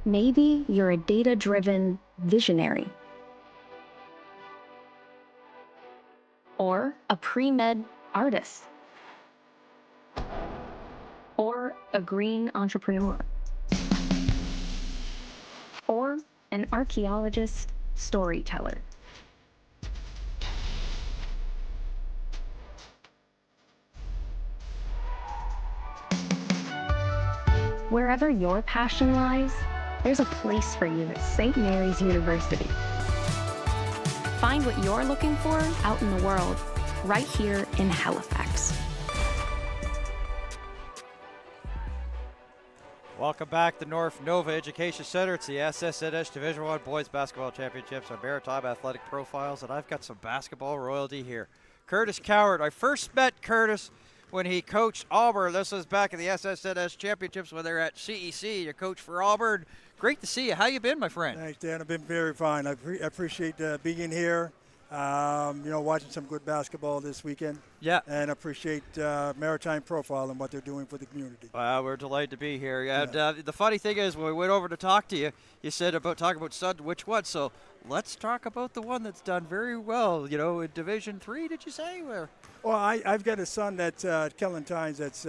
Maybe you're a data-driven visionary. Or a pre-med artist. Or a green entrepreneur. Or an archaeologist storyteller. Wherever your passion lies, there's a place for you at St. Mary's University. Find what you're looking for out in the world, right here in Halifax. Welcome back to North Nova Education Center. It's the SSNS Division I Boys Basketball Championships on Maritime Athletic Profiles, and I've got some basketball royalty here. Curtis Coward. I first met Curtis when he coached Auburn. This was back in the SSNS Championships when they were at CEC. You coach for Auburn. Great to see you. How you been, my friend? Thanks, Dan. I've been very fine. I appreciate being here. Watching some good basketball this weekend. Yeah. And appreciate Maritime Profile and what they're doing for the community. We're delighted to be here. And the funny thing is, when we went over to talk to you, you said talking about Sud, which one? So let's talk about the one that's done very well, in Division 3, did you say? Where? Well, I've got a son that's Kellen Tynes that's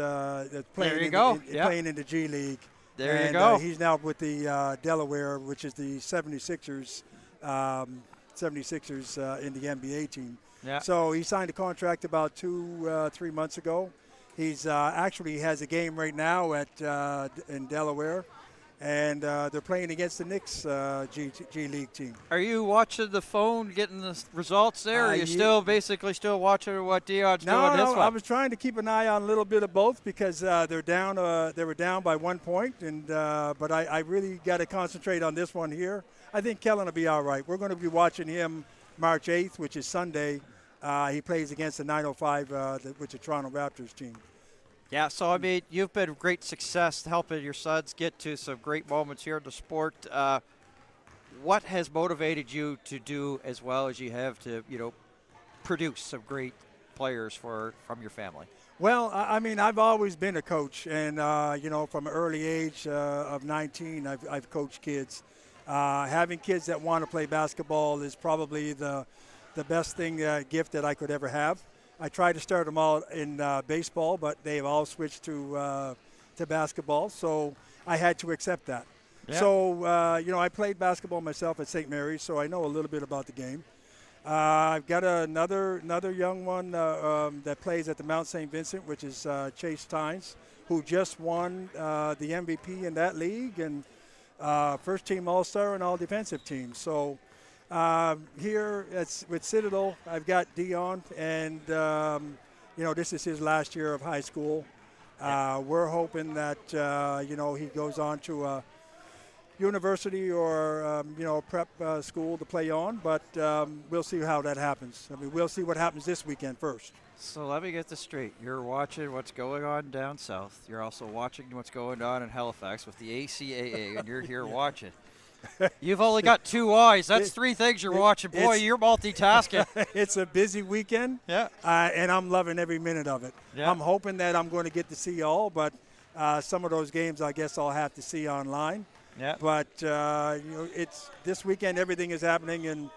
playing, playing in the G League. There you go. He's now with the Delaware, which is the 76ers. 76ers in the NBA team. Yeah. So he signed a contract about 3 months ago. He's actually has a game right now in Delaware, and they're playing against the Knicks G League team. Are you watching the phone, getting the results there? Or are you still watching what Dion's doing? No, I was trying to keep an eye on a little bit of both because they're down. They were down by 1 point, and but I really got to concentrate on this one here. I think Kellen will be all right. We're going to be watching him March 8th, which is Sunday. He plays against the 905, which is Toronto Raptors team. Yeah, so, I mean, you've been a great success helping your sons get to some great moments here in the sport. What has motivated you to do as well as you have to, produce some great players from your family? Well, I mean, I've always been a coach, and, from an early age of 19, I've coached kids. Having kids that want to play basketball is probably the best gift that I could ever have. I tried to start them all in baseball, but they've all switched to basketball, so I had to accept that. Yeah. So, I played basketball myself at St. Mary's, so I know a little bit about the game. I've got another young one that plays at the Mount St. Vincent, which is Chase Tynes, who just won the MVP in that league, and first team All-Star and all defensive teams. So here with Citadel, I've got Dion, and this is his last year of high school. We're hoping that he goes on to a university or prep school to play on, but we'll see how that happens. I mean, we'll see what happens this weekend first. So let me get this straight. You're watching what's going on down south. You're also watching what's going on in Halifax with the ACAA, and you're here watching. You've only got 2 eyes. That's 3 things you're watching. Boy, you're multitasking. It's a busy weekend, and I'm loving every minute of it. Yeah. I'm hoping that I'm going to get to see all, but some of those games I guess I'll have to see online. Yeah. But, it's this weekend, everything is happening, and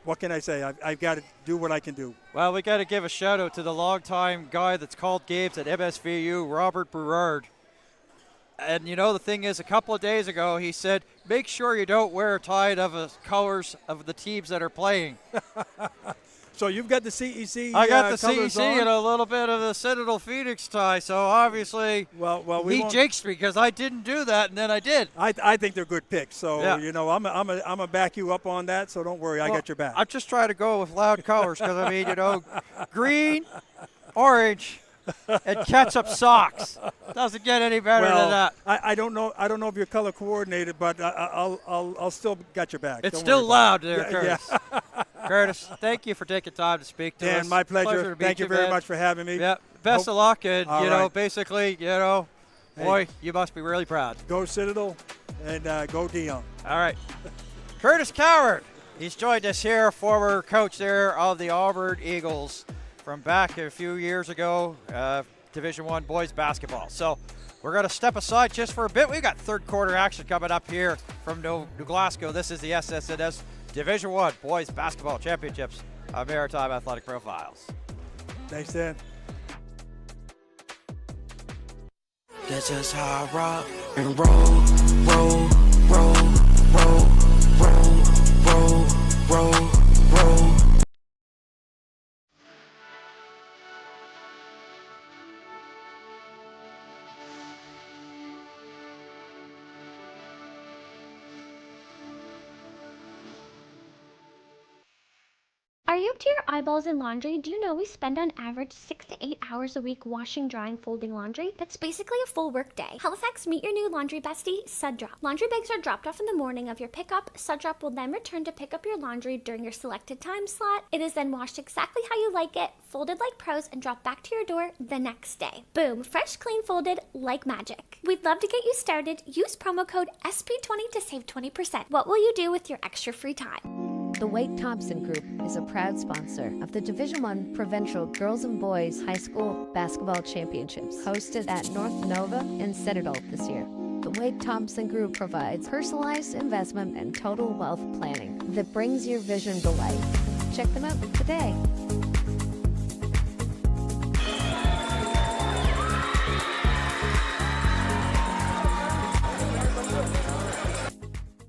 what can I say? I've got to do what I can do. Well, we got to give a shout-out to the longtime guy that's called games at MSVU, Robert Berard. And, the thing is, a couple of days ago, he said, make sure you don't wear a tie of the colors of the teams that are playing. So you've got the CEC I got the colors CEC on? and a little bit of the Citadel Phoenix tie. So, obviously, he jinxed me because I didn't do that, and then I did. I think they're good picks. So, I'm going to back you up on that, so don't worry. I got your back. I'm just trying to go with loud colors because, I mean, green, orange, and ketchup socks. Doesn't get any better than that. I don't know if you're color coordinated, but I'll still got your back. It's don't still loud there, Curtis. Yeah. Curtis, thank you for taking time to speak to us. Dan, my pleasure. To Thank you very much for having me. Yeah, best of luck, and right. basically, boy, you must be really proud. Go Citadel, and go Dion. All right, Curtis Coward. He's joined us here, former coach there of the Auburn Eagles from back a few years ago, Division I boys basketball. So we're going to step aside just for a bit. We've got third quarter action coming up here from New Glasgow. This is the SSNS Division I boys basketball championships on Maritime Athletic Profiles. Thanks, Dan. That's just how I rock and roll, roll, roll, roll, roll, roll, roll, roll. Are you up to your eyeballs in laundry? Do you know we spend on average 6 to 8 hours a week washing, drying, folding laundry? That's basically a full work day. Halifax, meet your new laundry bestie, Suddrop. Laundry bags are dropped off in the morning of your pickup. Suddrop will then return to pick up your laundry during your selected time slot. It is then washed exactly how you like it, folded like pros, and dropped back to your door the next day. Boom, fresh, clean, folded like magic. We'd love to get you started. Use promo code SP20 to save 20%. What will you do with your extra free time? The Wade Thompson Group is a proud sponsor of the Division I Provincial Girls and Boys High School Basketball Championships, hosted at North Nova and Citadel this year. The Wade Thompson Group provides personalized investment and total wealth planning that brings your vision to life. Check them out today.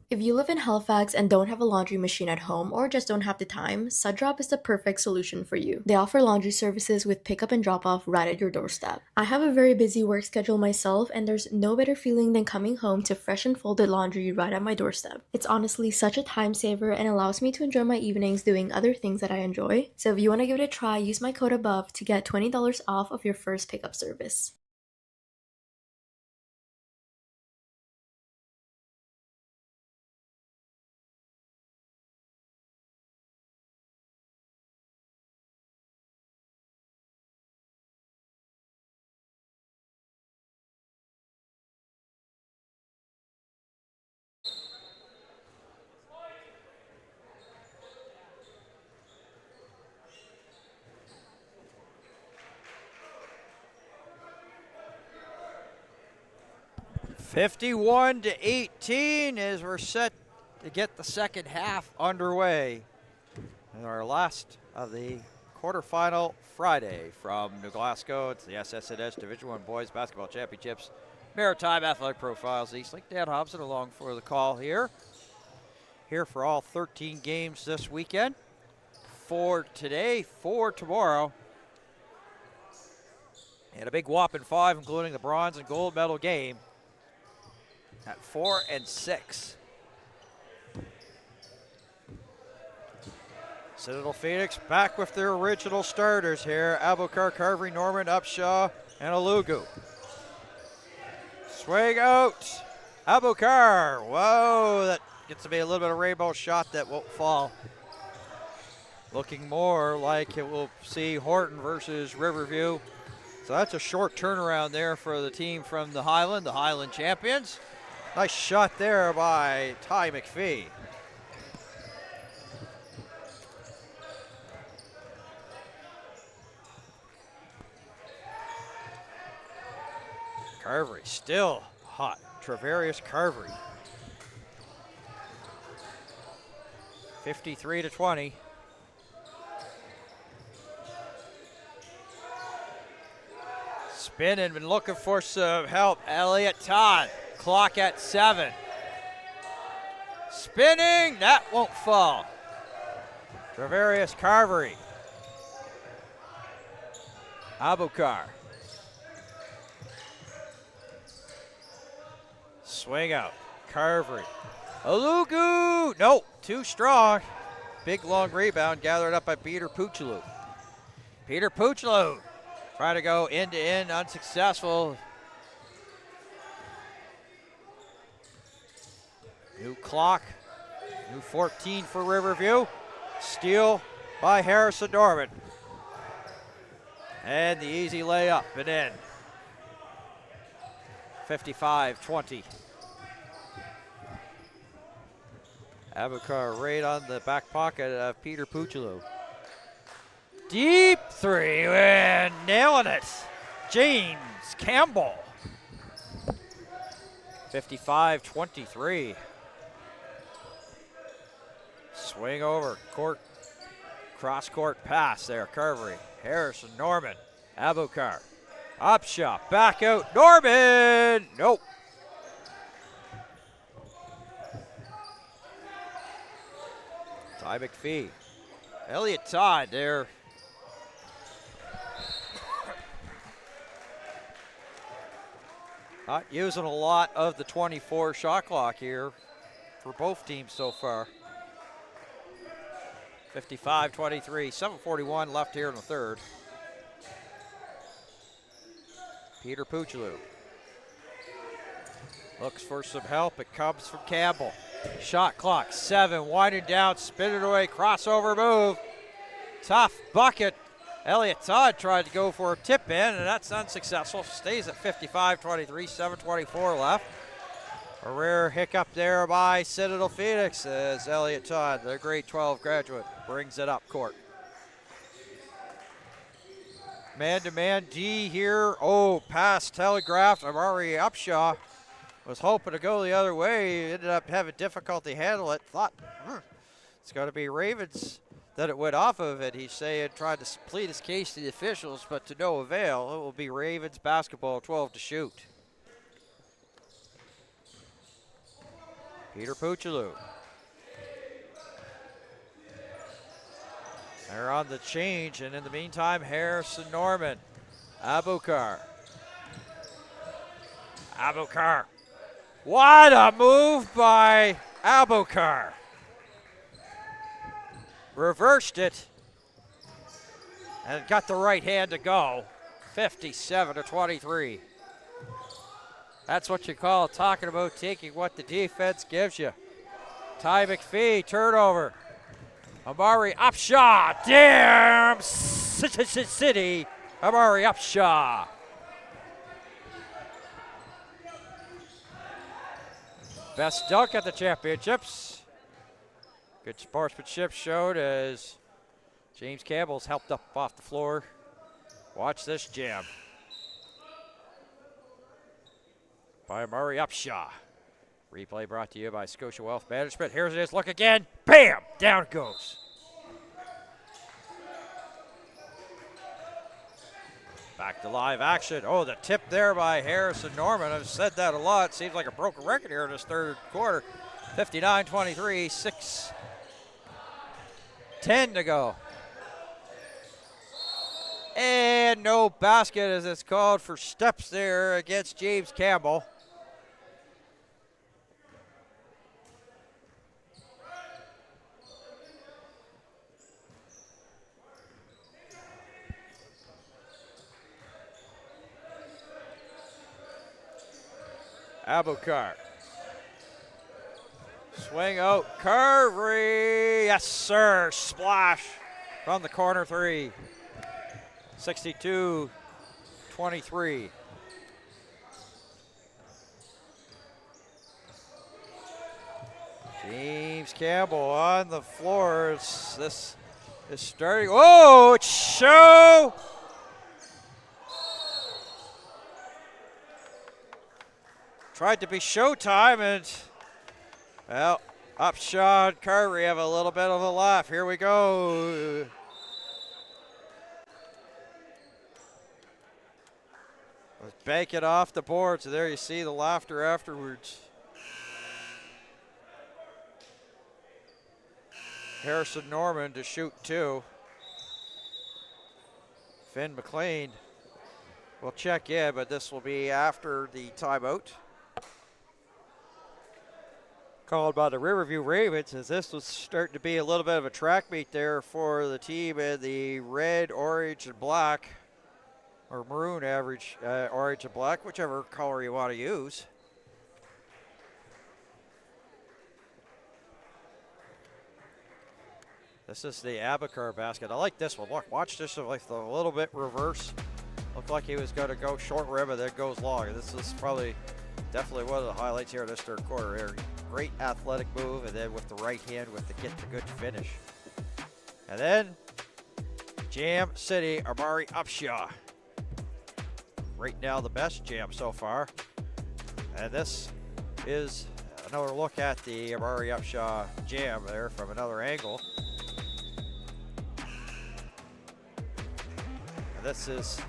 If you live in Halifax and don't have a laundry machine at home or just don't have the time, Sudrop is the perfect solution for you. They offer laundry services with pickup and drop off right at your doorstep. I have a very busy work schedule myself, and there's no better feeling than coming home to fresh and folded laundry right at my doorstep. It's honestly such a time saver and allows me to enjoy my evenings doing other things that I enjoy. So if you want to give it a try, use my code above to get $20 off of your first pickup service. $51-18 as we're set to get the second half underway. And our last of the quarterfinal Friday from New Glasgow. It's the SSNS Division I Boys Basketball Championships. Maritime Athletic Profiles Eastlink. Dan Hobson along for the call here. Here for all 13 games this weekend. 4 today, 4 tomorrow. And a big whopping 5, including the bronze and gold medal game at 4 and 6. Citadel Phoenix back with their original starters here. Abokar, Carvery, Norman, Upshaw, and Alugu. Swing out. Abokar. Whoa, that gets to be a little bit of rainbow shot that won't fall. Looking more like it will see Horton versus Riverview. So that's a short turnaround there for the team from the Highland champions. Nice shot there by Ty McPhee. Carvery still hot. Travarius Carvery. 53-20. Spinning, been looking for some help. Elliott Todd. Clock at 7. Spinning, that won't fall. Travarius Carvery. Abokar. Swing out. Carvery. Alugu. No, too strong. Big long rebound gathered up by Peter Puchelu. Peter Puchelu trying to go end to end, unsuccessful. New clock, new 14 for Riverview. Steal by Harrison Norman. And the easy layup and in. 55-20. Abokar right on the back pocket of Peter Puchelu. Deep three and nailing it. James Campbell. 55-23. Swing over, court, cross-court pass there, Carvery, Harrison, Norman, Abokar, Upshaw, back out, Norman, nope. Ty McPhee, Elliott Todd there. Not using a lot of the 24 shot clock here for both teams so far. 55-23, 7:41 left here in the third. Peter Puchelu looks for some help. It comes from Campbell. Shot clock, 7, winding down, spin it away, crossover move. Tough bucket. Elliott Todd tried to go for a tip in, and that's unsuccessful. Stays at 55-23, 7:24 left. A rare hiccup there by Citadel Phoenix as Elliott Todd, the grade 12 graduate, brings it up court. Man-to-man D here. Oh, pass telegraphed. Amari Upshaw was hoping to go the other way. He ended up having difficulty handling it. Thought, it's got to be Ravens that it went off of it. He's saying, tried to plead his case to the officials, but to no avail. It will be Ravens basketball, 12 to shoot. Peter Puchaloo. They're on the change, and in the meantime, Harrison Norman. Abukar. Abukar. What a move by Abukar. Reversed it and got the right hand to go. 57-23. That's what you call talking about taking what the defense gives you. Ty McPhee, turnover. Amari Upshaw, damn City. Amari Upshaw. Best dunk at the championships. Good sportsmanship showed as James Campbell's helped up off the floor. Watch this jam by Amari Upshaw. Replay brought to you by Scotia Wealth Management. Here's it is, look again. Bam! Down it goes. Back to live action. Oh, the tip there by Harrison Norman. I've said that a lot. Seems like a broken record here in this third quarter. 59-23, 6:10 to go. And no basket as it's called for steps there against James Campbell. Abukar. Swing out. Curry. Yes, sir. Splash from the corner three. 62-23. James Campbell on the floor. This is starting. Oh, it's show. Tried to be showtime, and, well, Upshaw and Curry have a little bit of a laugh. Here we go. Let's bank it off the board, so there you see the laughter afterwards. Harrison Norman to shoot two. Finn McLean will check in, but this will be after the timeout called by the Riverview Ravens, as this was starting to be a little bit of a track meet there for the team in the red, orange, and black, or maroon average, orange and black, whichever color you want to use. This is the Abukar basket. I like this one. Look, watch this, like the little bit reverse. Looked like he was going to go short rim and then goes long. This is probably definitely one of the highlights here in this third quarter. Here. Great athletic move, and then with the right hand with the get the good finish. And then Jam City, Amari Upshaw. Right now the best jam so far. And this is another look at the Amari Upshaw jam there from another angle. And this is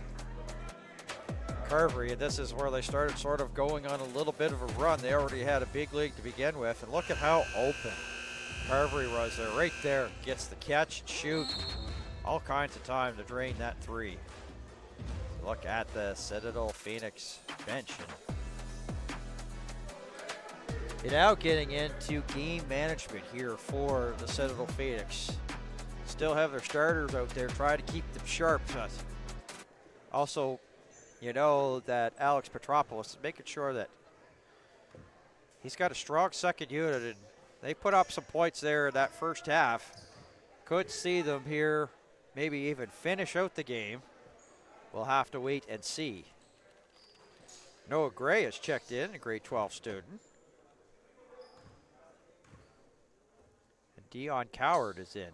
Carvery, and this is where they started sort of going on a little bit of a run. They already had a big lead to begin with, and look at how open Carvery was there. Right there, gets the catch and shoot. All kinds of time to drain that three. Look at the Citadel Phoenix bench. And now getting into game management here for the Citadel Phoenix. Still have their starters out there, try to keep them sharp. Also, you know that Alex Petropoulos is making sure that he's got a strong second unit, and they put up some points there in that first half. Could see them here maybe even finish out the game. We'll have to wait and see. Noah Gray has checked in, a grade 12 student. Dion Coward is in.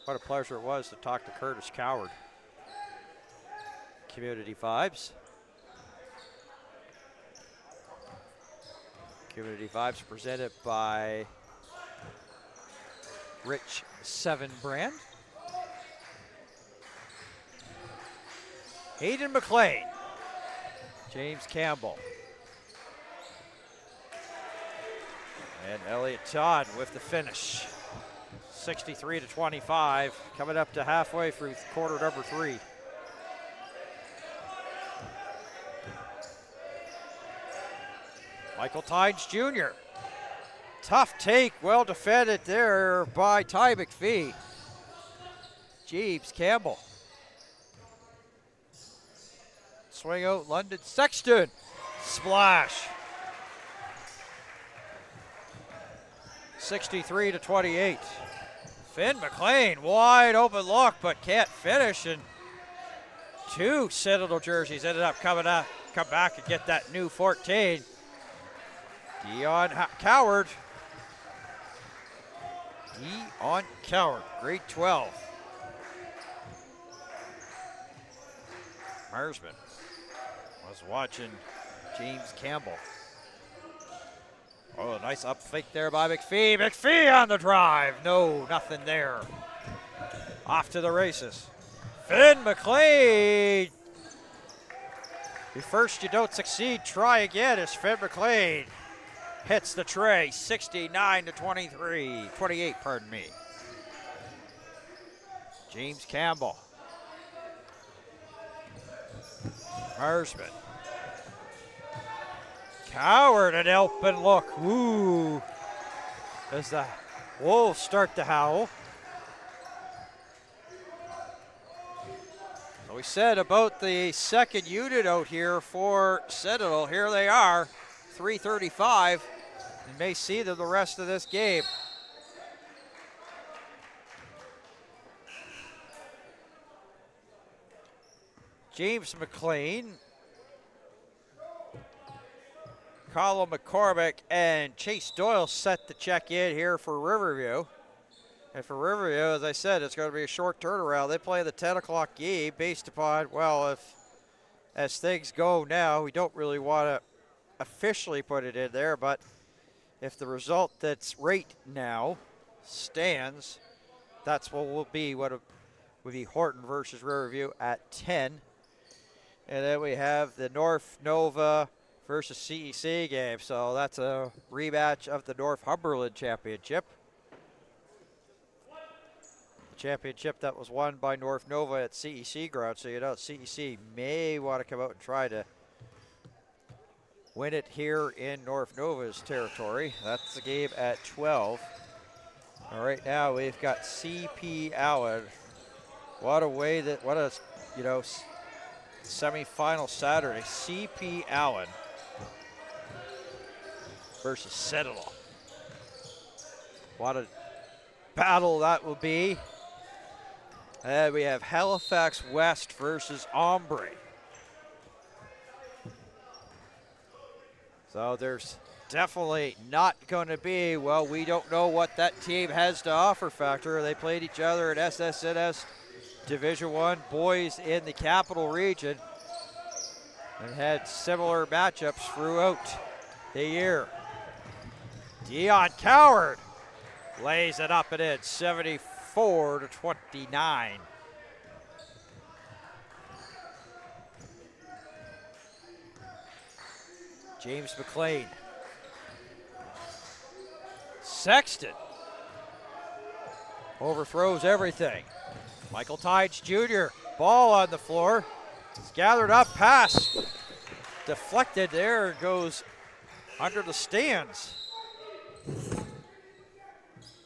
What a pleasure it was to talk to Curtis Coward. Community Vibes. Community Vibes presented by Rich 7 brand. Hayden McLean. James Campbell. And Elliott Todd with the finish. 63-25, coming up to halfway through quarter number 3. Michael Tynes Jr. Tough take, well defended there by Ty McPhee. James Campbell. Swing out, London Sexton. Splash. 63-28. Finn McLean, wide open look, but can't finish. And 2 Citadel jerseys ended up come back and get that new 14. Dion Coward. Dion Coward, grade 12. Marsman was watching James Campbell. Oh, nice up fake there by McPhee. McPhee on the drive. No, nothing there. Off to the races. Finn McLean. If first you don't succeed, try again as Finn McLean hits the tray. 28, pardon me. James Campbell. Marsman. Coward, an open look. Ooh. As the Wolves start to howl. So we said about the second unit out here for Citadel. Here they are, 3:35. You may see them the rest of this game. James McLean, Colin McCormick, and Chase Doyle set to check in here for Riverview. And for Riverview, as I said, it's going to be a short turnaround. They play the 10 o'clock game based upon, well, as things go now, we don't really want to officially put it in there, but if the result that's right now stands, that's what will be would be Horton versus Riverview at 10. And then we have the North Nova versus CEC game. So that's a rematch of the Northumberland Championship. The championship that was won by North Nova at CEC ground. So you know CEC may want to come out and try to win it here in North Nova's territory. That's the game at 12. All right, now we've got CP Allen. What a semi-final Saturday. CP Allen versus Citadel. What a battle that will be. And we have Halifax West versus Ombre. So there's definitely not going to be, well, we don't know what that team has to offer factor. They played each other at SSNS Division I boys in the Capital Region and had similar matchups throughout the year. Dion Coward lays it up and in, 74-29. James McLean. Sexton overthrows everything. Michael Tynes Jr. Ball on the floor. It's gathered up, pass. Deflected there, goes under the stands.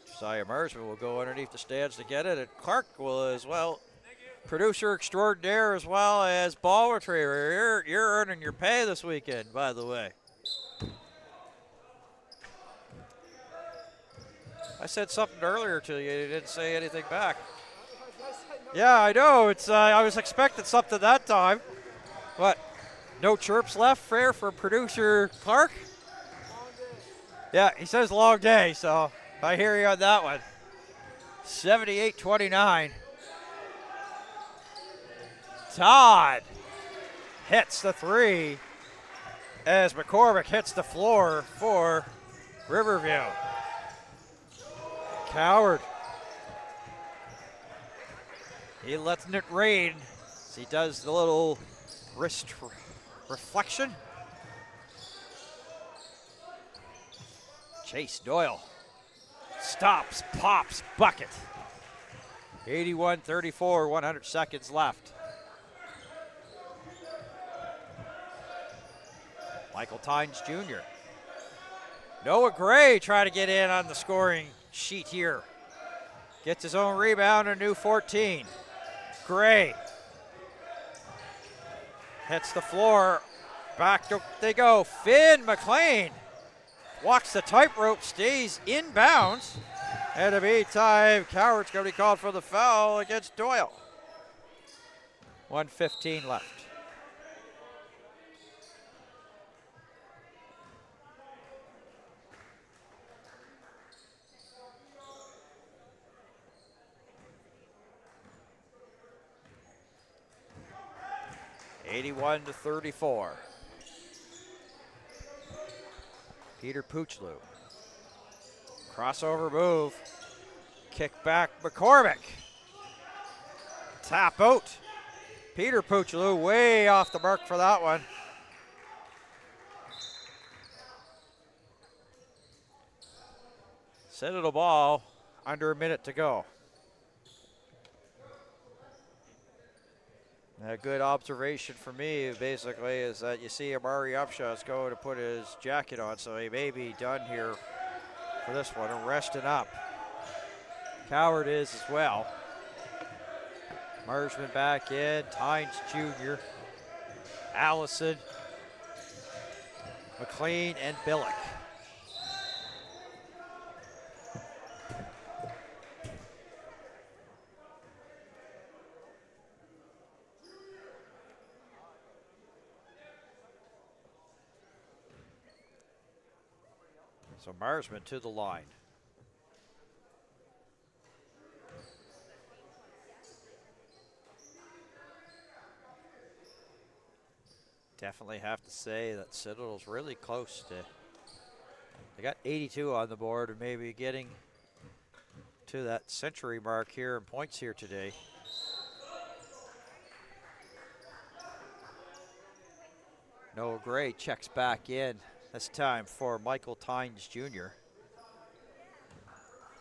Josiah Marsman will go underneath the stands to get it, and Clark will as well. Producer extraordinaire as well as ball retriever. You're earning your pay this weekend, by the way. I said something earlier to you. You didn't say anything back. Yeah, I know. It's I was expecting something that time. What? No chirps left, fair for producer Clark? Yeah, he says long day, so I hear you on that one. 78-29. Todd hits the three as McCormick hits the floor for Riverview. Coward. He lets it rain as he does the little wrist reflection. Chase Doyle stops, pops, bucket. 81-34, 100 seconds left. Michael Tynes Jr. Noah Gray trying to get in on the scoring sheet here. Gets his own rebound, a new 14. Gray hits the floor. Back they go. Finn McLean walks the tightrope, stays inbounds. And in the meantime, Coward's going to be called for the foul against Doyle. 1:15 left. (81-34). Peter Puchlu. Crossover move. Kick back McCormick. Tap out. Peter Puchlu way off the mark for that one. Citadel ball, under a minute to go. A good observation for me, basically, is that you see Amari Upshaw's going to put his jacket on, so he may be done here for this one and resting up. Coward is as well. Marsman back in, Tynes Jr., Allison, McLean, and Billick. So Marsman to the line. Definitely have to say that Citadel's really close to, they got 82 on the board and maybe getting to that century mark here in points here today. Noah Gray checks back in. This time for Michael Tynes Jr.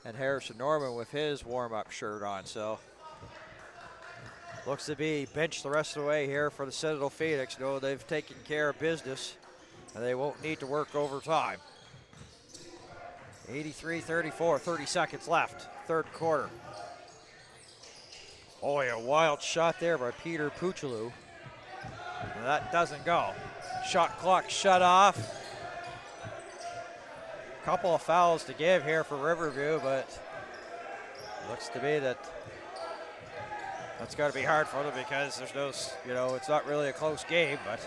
And Harrison Norman with his warm-up shirt on. So looks to be benched the rest of the way here for the Citadel Phoenix. No, they've taken care of business and they won't need to work overtime. 83-34, 30 seconds left, third quarter. Boy, a wild shot there by Peter Puchlu. And that doesn't go. Shot clock shut off. Couple of fouls to give here for Riverview, but looks to me that that's got to be hard for them because there's no, it's not really a close game, but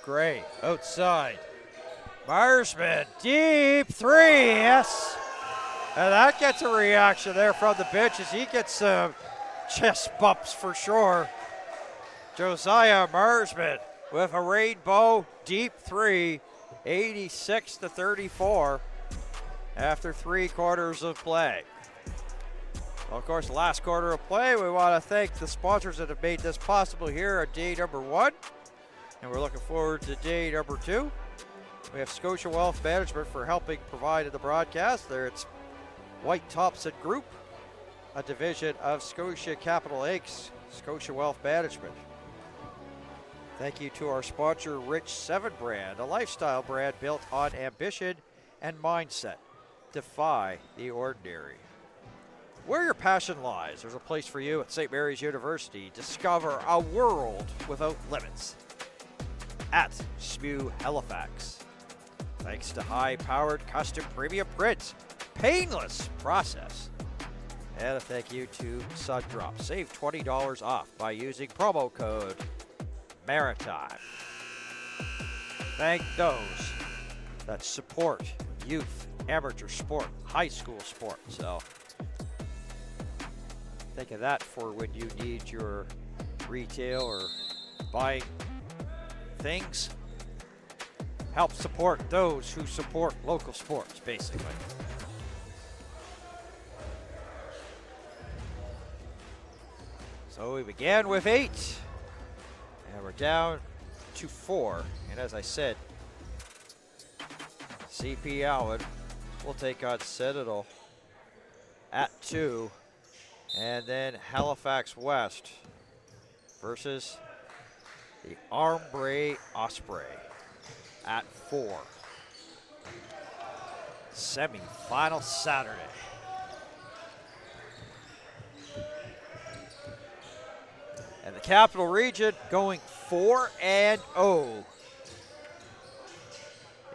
Gray outside. Marsman, deep three, yes. And that gets a reaction there from the bench as he gets some chest bumps for sure. Josiah Marsman with a rainbow deep three. 86-34 after 3 quarters of play. Well, of course, the last quarter of play, we want to thank the sponsors that have made this possible here on day number 1. And we're looking forward to day number 2. We have Scotia Wealth Management for helping provide the broadcast. There it's White Thompson Group, a division of Scotia Capital Inc.'s Scotia Wealth Management. Thank you to our sponsor, Rich 7 brand, a lifestyle brand built on ambition and mindset. Defy the ordinary. Where your passion lies, there's a place for you at St. Mary's University. Discover a world without limits. At SMU Halifax. Thanks to high-powered custom premium prints, painless process. And a thank you to Sundrop. Save $20 off by using promo code Maritime. Thank those that support youth amateur sport, high school sport. So think of that for when you need your retail or buying things. Help support those who support local sports, basically. So we began with 8, and we're down to 4. And as I said, CP Allen will take on Citadel at 2, and then Halifax West versus the Armbre Osprey at 4. Semi-final Saturday. And the Capital Region going 4-0.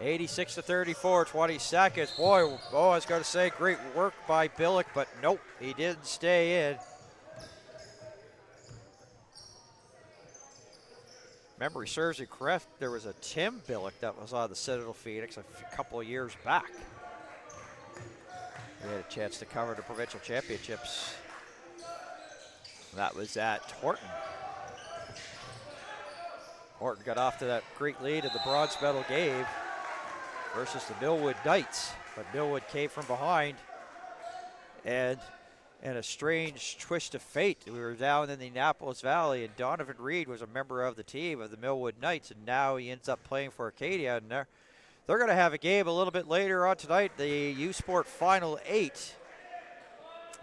86-34, 20 seconds. Boy, I was going to say great work by Billick, but nope, he didn't stay in. Memory serves you correct, there was a Tim Billick that was on the Citadel Phoenix a couple of years back. We had a chance to cover the provincial championships. That was at Horton. Horton got off to that great lead in the bronze medal game versus the Millwood Knights, but Millwood came from behind, and in a strange twist of fate, we were down in the Annapolis Valley, and Donovan Reed was a member of the team of the Millwood Knights, and now he ends up playing for Acadia, and they're going to have a game a little bit later on tonight, the U Sport Final 8.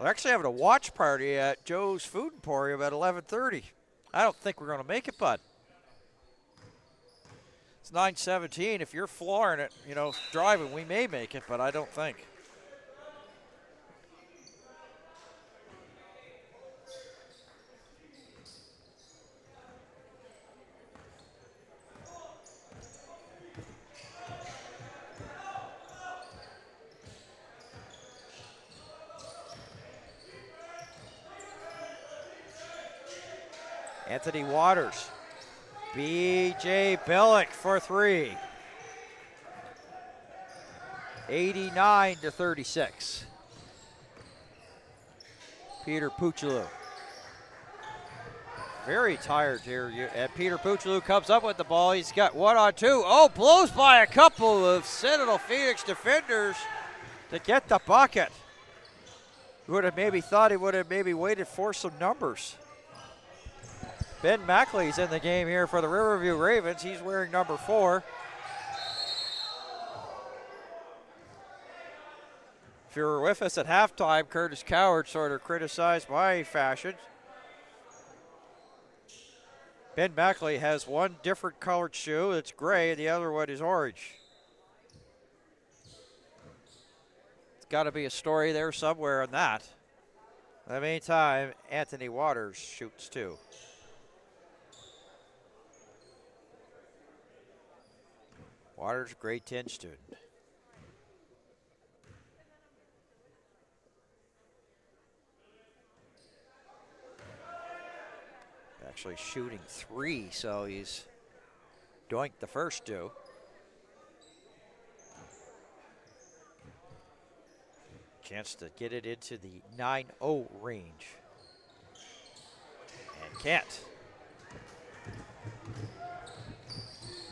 We're actually having a watch party at Joe's Food Emporium at 11:30. I don't think we're going to make it, bud. It's 9:17. If you're flooring it, driving, we may make it, but I don't think. Anthony Waters, B.J. Billick for 3. 89-36. Peter Puchalou. Very tired here. And Peter Puchalou comes up with the ball. He's got 1-on-2. Oh, blows by a couple of Citadel Phoenix defenders to get the bucket. Would have maybe thought he would have maybe waited for some numbers. Ben Mackley's in the game here for the Riverview Ravens. He's wearing number 4. If you were with us at halftime, Curtis Coward sort of criticized my fashion. Ben Mackley has one different colored shoe. It's gray, and the other one is orange. It's got to be a story there somewhere in that. In the meantime, Anthony Waters shoots 2. Waters, grade 10 student. Actually shooting 3, so he's doinked the first 2. Chance to get it into the 9-0 range. And can't.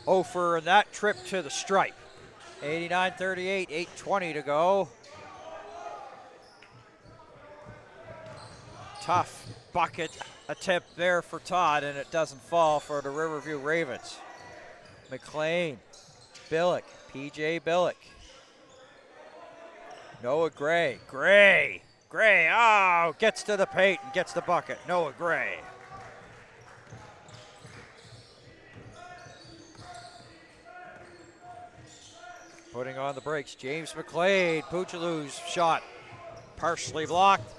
Ofer in that trip to the stripe. 89-38, 8:20 to go. Tough bucket attempt there for Todd, and it doesn't fall for the Riverview Ravens. McLean, Billick, P.J. Billick. Noah Gray, gets to the paint and gets the bucket. Noah Gray. Putting on the brakes, James McLean. Puchalou's shot partially blocked.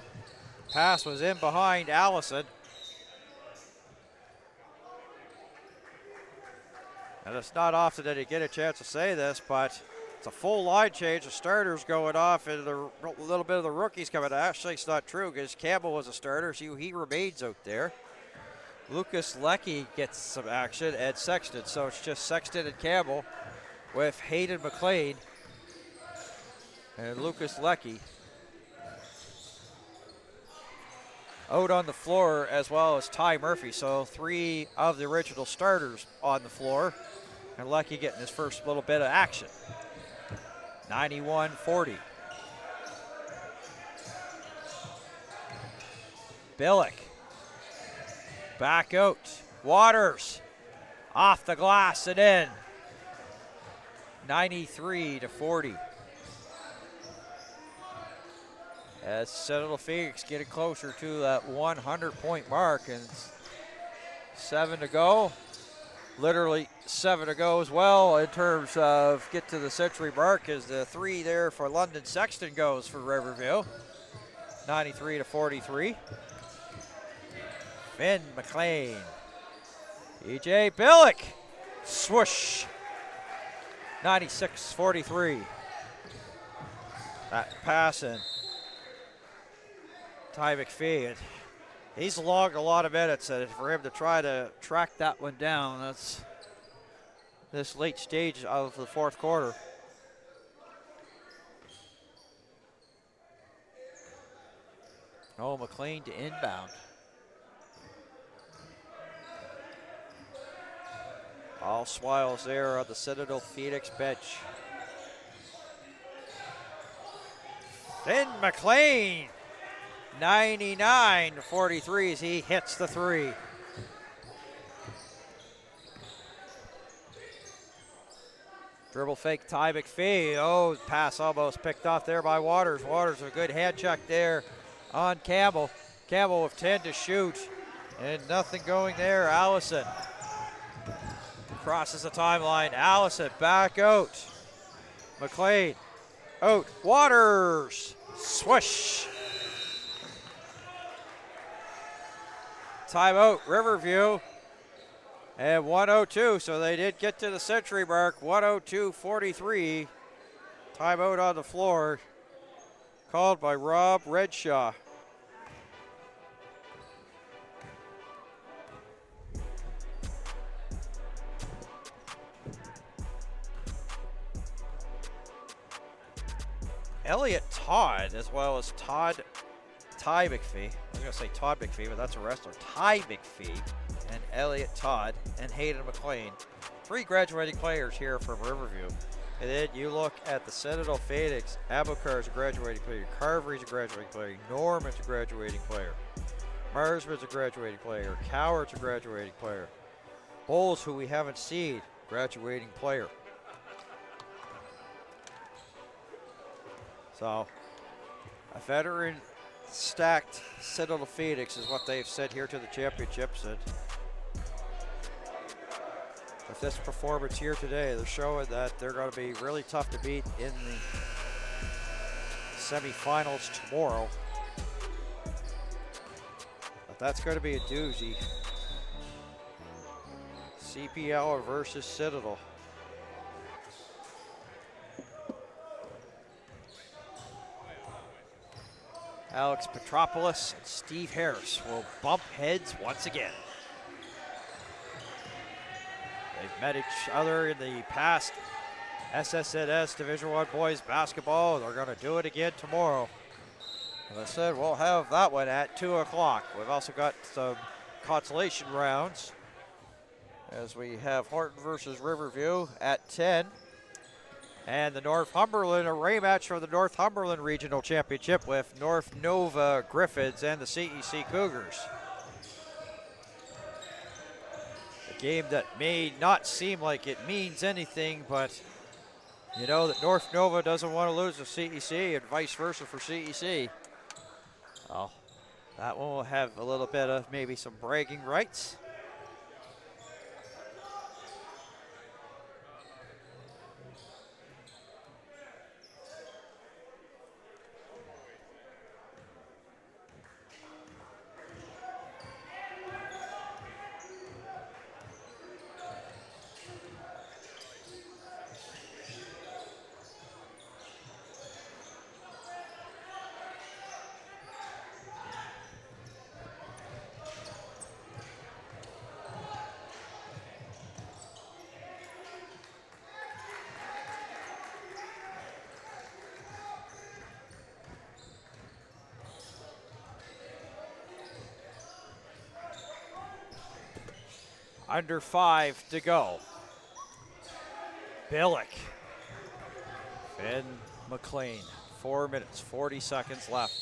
Pass was in behind Allison. And it's not often that you get a chance to say this, but it's a full line change. The starters going off and a little bit of the rookies coming. Actually, it's not true because Campbell was a starter, so he remains out there. Lucas Leckie gets some action and Sexton, so it's just Sexton and Campbell with Hayden McLean and Lucas Leckie out on the floor, as well as Ty Murphy. So 3 of the original starters on the floor, and Leckie getting his first little bit of action. 91-40. Billick back out. Waters off the glass and in. 93-40. As Citadel Phoenix getting closer to that 100-point mark, and 7 to go. Literally 7 to go as well in terms of get to the century mark, as the 3 there for London Sexton goes for Riverview. 93-43. Finn McLean. EJ Billick. Swoosh. 96-43. That pass in. Ty McPhee, he's logged a lot of minutes, and for him to try to track that one down, that's this late stage of the fourth quarter. Oh, McLean to inbound. All Swiles there on the Citadel Phoenix bench. Finn McLean. 99-43 as he hits the 3. Dribble fake, Ty McPhee. Oh, pass almost picked off there by Waters. Waters, a good hand check there on Campbell. Campbell with 10 to shoot, and nothing going there. Allison crosses the timeline. Allison back out. McLean out. Waters. Swish. Timeout, Riverview, and 102, so they did get to the century mark. 102-43. Timeout on the floor, called by Rob Redshaw. Elliot Todd, as well as Ty McPhee. I was going to say Todd McPhee, but that's a wrestler. Ty McPhee and Elliot Todd and Hayden McLean. 3 graduating players here from Riverview. And then you look at the Citadel Phoenix. Aboukar is a graduating player. Carvery's a graduating player. Norman's a graduating player. Marsman's a graduating player. Coward's a graduating player. Bowles, who we haven't seen, graduating player. So, a veteran stacked Citadel Phoenix is what they've said here to the championships. And with this performance here today, they're showing that they're going to be really tough to beat in the semifinals tomorrow. But that's going to be a doozy. CPL versus Citadel. Alex Petropoulos and Steve Harris will bump heads once again. They've met each other in the past SSNS Division I boys basketball. They're going to do it again tomorrow. As I said, we'll have that one at 2 o'clock. We've also got some consolation rounds, as we have Horton versus Riverview at 10. And the Northumberland, a rematch for the Northumberland Regional Championship with North Nova Griffins and the CEC Cougars. A game that may not seem like it means anything, but you know that North Nova doesn't want to lose to CEC and vice versa for CEC. Well, that one will have a little bit of maybe some bragging rights. Under 5 to go. Billick. Finn McLean. 4 minutes, 40 seconds left.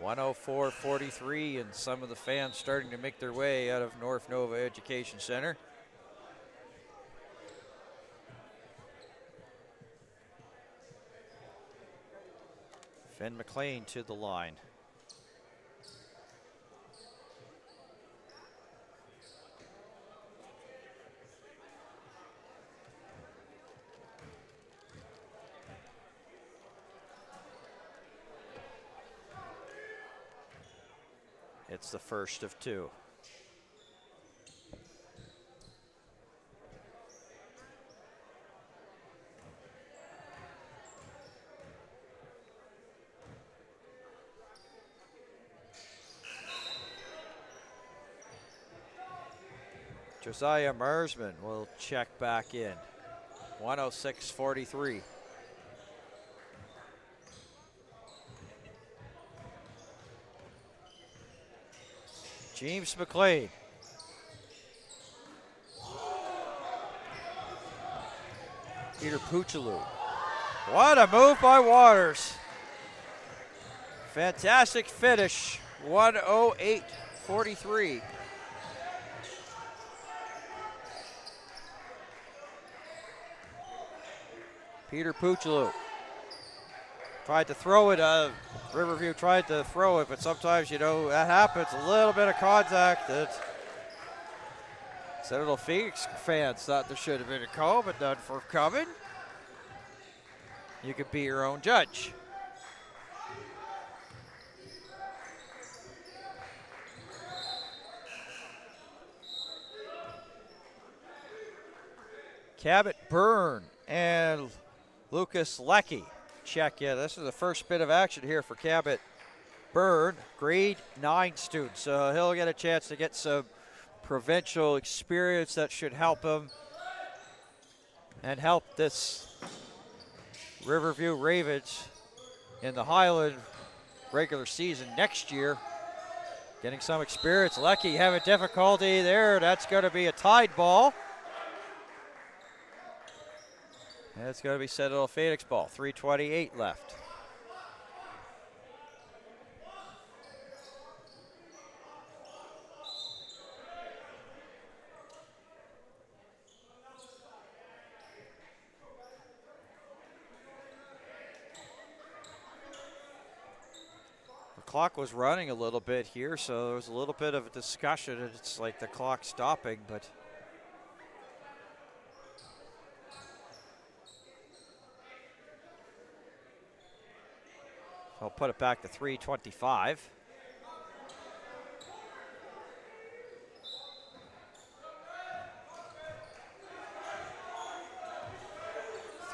(104:43), and some of the fans starting to make their way out of North Nova Education Center. Finn McLean to the line. It's the first of 2. Josiah Marsman will check back in. 106:43. James McLean. Peter Puchaloo. What a move by Waters. Fantastic finish. 108:43. Peter Puchaloo tried to throw it. Riverview tried to throw it, but sometimes, you know, that happens. A little bit of contact. That Citadel Phoenix fans thought there should have been a call, but none forthcoming. You could be your own judge. Cabot Byrne and Lucas Leckie check in. This is the first bit of action here for Cabot Byrne, grade 9 student. So he'll get a chance to get some provincial experience that should help him and help this Riverview Ravens in the Highland regular season next year. Getting some experience. Leckie having difficulty there. That's going to be a tied ball. And it's going to be Citadel Phoenix ball. 3:28 left. The clock was running a little bit here, so there was a little bit of a discussion. It's like the clock stopping, but I'll put it back to 3:25.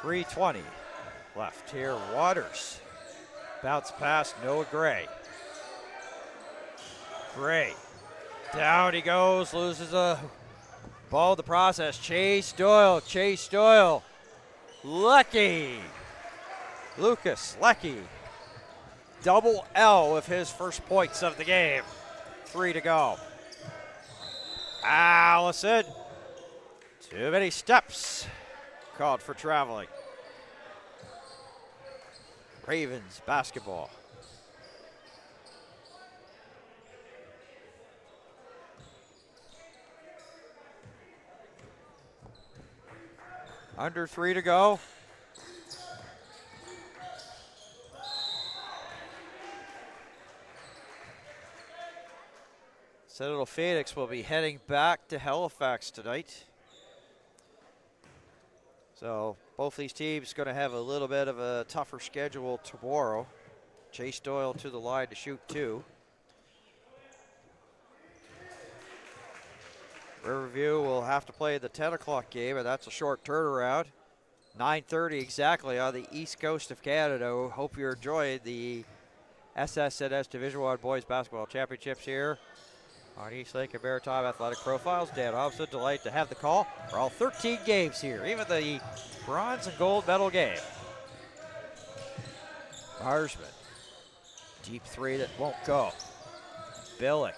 .320 left here. Waters. Bounce pass, Noah Gray. Gray. Down he goes, loses a ball in the process. Chase Doyle. Leckie. Lucas Leckie. Double L with his first points of the game. 3 to go. Allison. Too many steps. Called for traveling. Ravens basketball. Under 3 to go. Citadel Phoenix will be heading back to Halifax tonight. So both these teams going to have a little bit of a tougher schedule tomorrow. Chase Doyle to the line to shoot 2. Riverview will have to play the 10 o'clock game, and that's a short turnaround. 9:30 exactly on the east coast of Canada. Hope you're enjoying the SSNS Division I Boys Basketball Championships here on East Lake and Maritime Athletic Profiles. Dan Hobson, delight to have the call for all 13 games here, even the bronze and gold medal game. Marsman, deep 3 that won't go. Billick.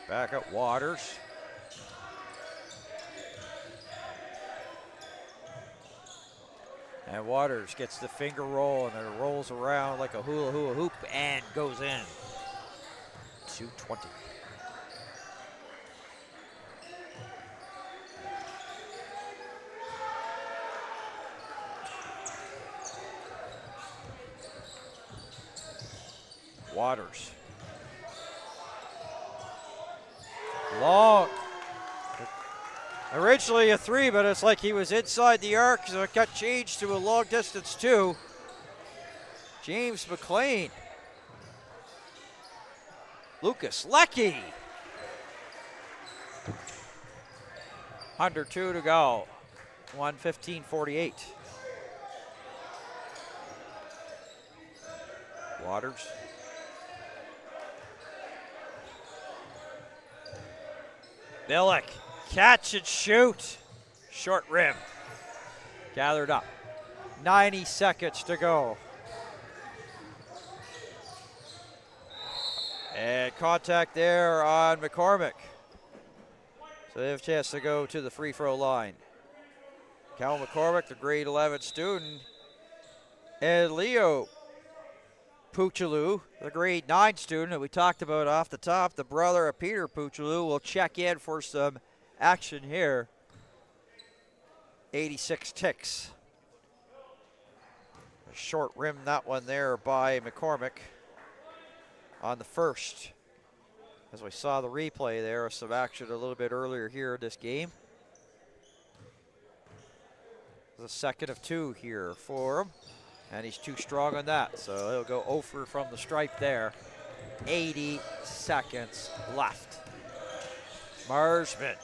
Back at Waters. And Waters gets the finger roll and it rolls around like a hula hoop and goes in. 220. Waters. Long. Originally a 3, but it's like he was inside the arc, so it got changed to a long distance 2. James McLean. Lucas Leckie. Under 2 to go. 1:15:48. Waters. Billick. Catch and shoot. Short rim. Gathered up. 90 seconds to go. And contact there on McCormick. So they have a chance to go to the free throw line. Cal McCormick, the grade 11 student, and Leo Puchalou, the grade 9 student that we talked about off the top, the brother of Peter Puchalou, will check in for some action here. 86 ticks. A short rim, that one there by McCormick on the first. As we saw the replay there, some action a little bit earlier here in this game. The second of 2 here for him. And he's too strong on that, so he'll go over from the stripe there. 80 seconds left. Marsman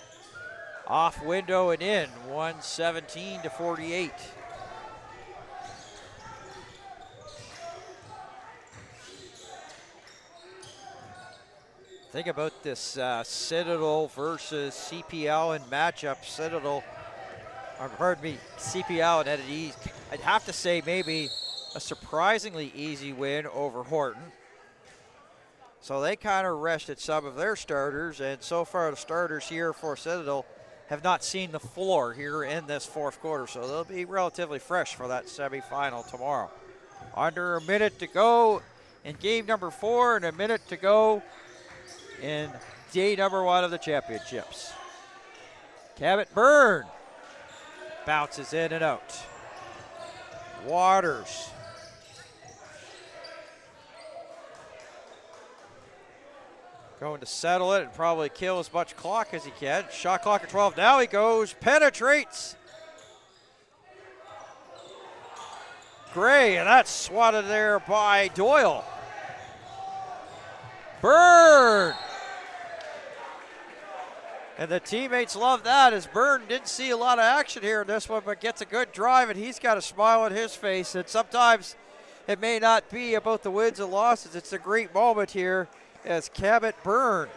off window and in, 117-48. Think about this Citadel versus CPL and matchup. Citadel, pardon me, CPL and Eddie. I'd have to say maybe a surprisingly easy win over Horton. So they kind of rested some of their starters, and so far the starters here for Citadel have not seen the floor here in this fourth quarter, so they'll be relatively fresh for that semifinal tomorrow. Under a minute to go in game number 4 and a minute to go in day number 1 of the championships. Cabot Byrne bounces in and out. Waters. Going to settle it and probably kill as much clock as he can. Shot clock at 12. Now he goes, penetrates. Gray, and that's swatted there by Doyle. Byrne. And the teammates love that, as Byrne didn't see a lot of action here in this one, but gets a good drive, and he's got a smile on his face. And sometimes it may not be about the wins and losses. It's a great moment here as Cabot Byrne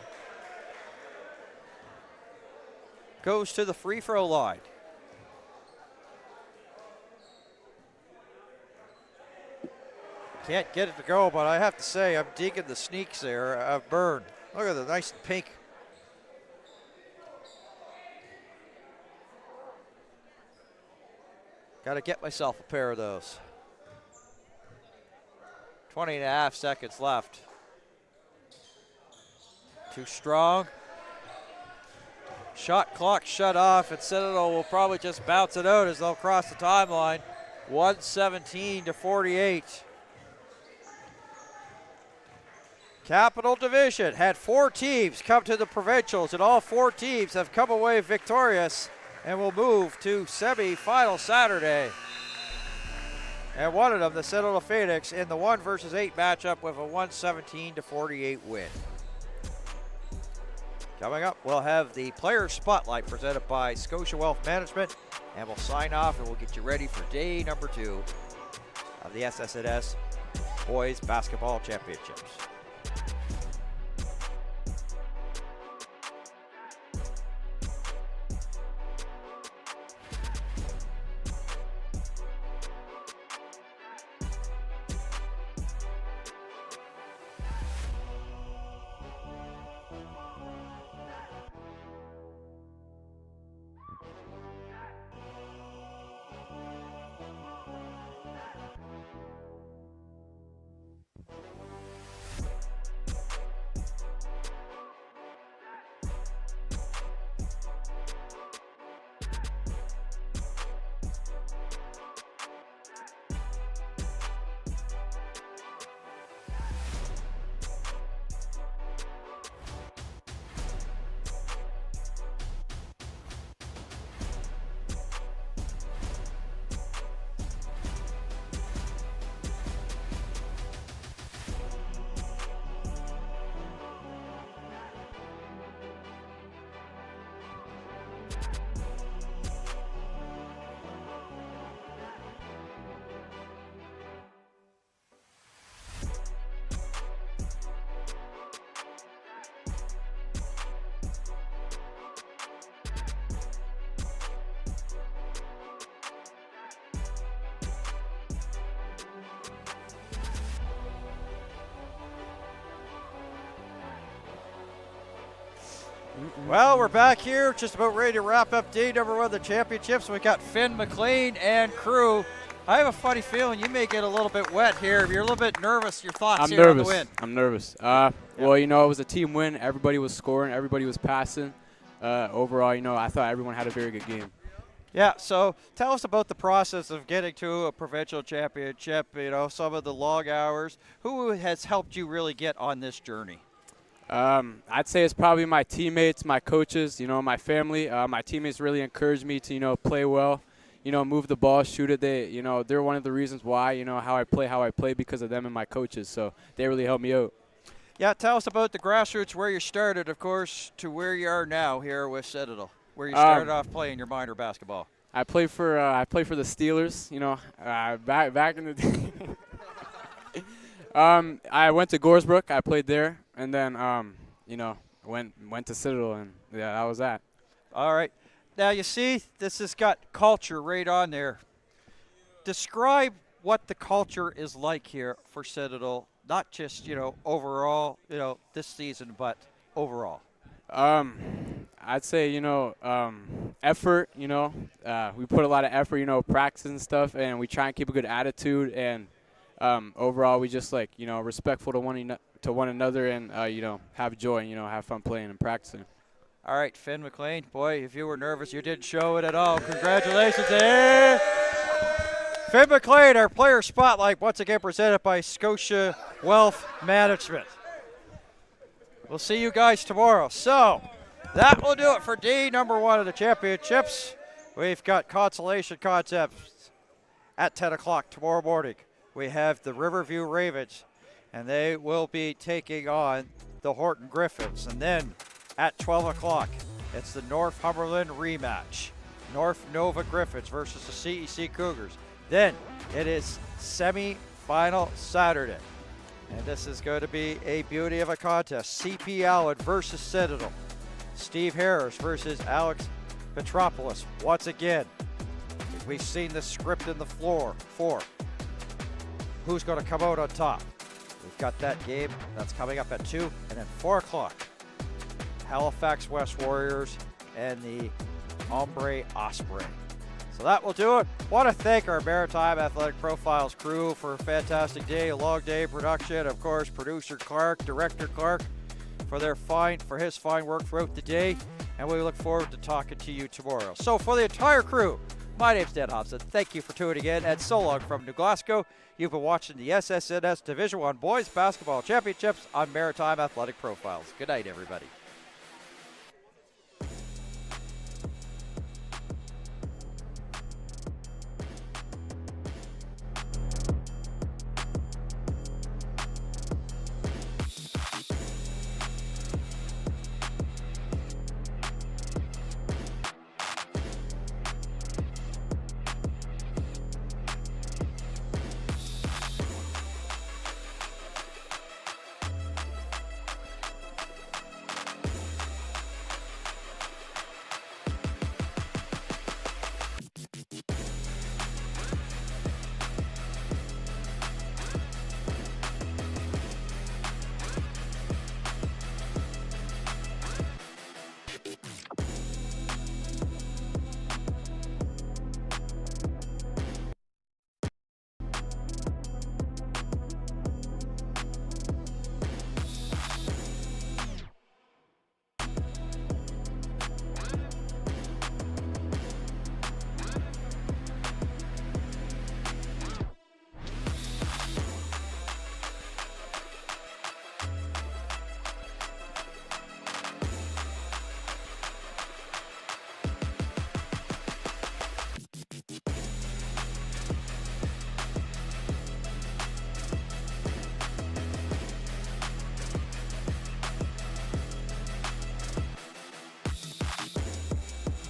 goes to the free throw line. Can't get it to go, but I have to say I'm digging the sneaks there of Byrne. Look at the nice pink. Got to get myself a pair of those. 20 and a half seconds left. Too strong. Shot clock shut off, and Citadel will probably just bounce it out as they'll cross the timeline. 117-48. Capital Division had 4 teams come to the Provincials, and all 4 teams have come away victorious and will move to semi-final Saturday. And one of them, the Citadel Phoenix, in the 1 versus 8 matchup with a 117-48 win. Coming up, we'll have the Player Spotlight presented by Scotia Wealth Management, and we'll sign off and we'll get you ready for day number 2 of the SSNS Boys Basketball Championships. Well, we're back here, just about ready to wrap up day number 1 of the championships. We got Finn McLean and crew. I have a funny feeling you may get a little bit wet here. You're a little bit nervous. Your thoughts here on the win? I'm nervous. Well, you know, it was a team win. Everybody was scoring. Everybody was passing. Overall, you know, I thought everyone had a very good game. Yeah, so tell us about the process of getting to a provincial championship, you know, some of the long hours. Who has helped you really get on this journey? I'd say it's probably my teammates, my coaches, you know, my family. My teammates really encouraged me to, you know, play well, you know, move the ball, shoot it. They're one of the reasons why, you know, how I play because of them and my coaches. So they really helped me out. Yeah, tell us about the grassroots, where you started, of course, to where you are now here with Citadel, where you started off playing your minor basketball. I play for the Steelers, you know, back in the day. I went to Goresbrook. I played there, and then you know, went to Citadel, and yeah, that was that. All right. Now you see, this has got culture right on there. Describe what the culture is like here for Citadel, not just, you know, overall, you know, this season, but overall. I'd say, you know, effort, you know, we put a lot of effort, you know, practice and stuff, and we try and keep a good attitude, and overall we just, like, you know, respectful to one another, and you know, have joy and, you know, have fun playing and practicing. All right, Finn McLean, boy, if you were nervous, you didn't show it at all. Congratulations. Hey! Finn McLean, our player spotlight, once again presented by Scotia Wealth Management. We'll see you guys tomorrow. So that will do it for day number 1 of the championships. We've got consolation contests at 10 o'clock tomorrow morning. We have the Riverview Ravens, and they will be taking on the Horton Griffins. And then at 12 o'clock, it's the Northumberland rematch. North Nova Griffins versus the CEC Cougars. Then it is semi-final Saturday. And this is going to be a beauty of a contest. CP Allen versus Citadel. Steve Harris versus Alex Petropoulos. Once again, we've seen the script in the floor for who's going to come out on top. We've got that game. That's coming up at 2. And then 4 o'clock, Halifax West Warriors and the Ombre Osprey. So that will do it. Want to thank our Maritime Athletic Profiles crew for a fantastic day, a long day of production. Of course, producer Clark, director Clark, for his fine work throughout the day. And we look forward to talking to you tomorrow. So for the entire crew, my name's Dan Hobson. Thank you for tuning in, and so long from New Glasgow. You've been watching the SSNS Division I Boys Basketball Championships on Maritime Athletic Profiles. Good night, everybody.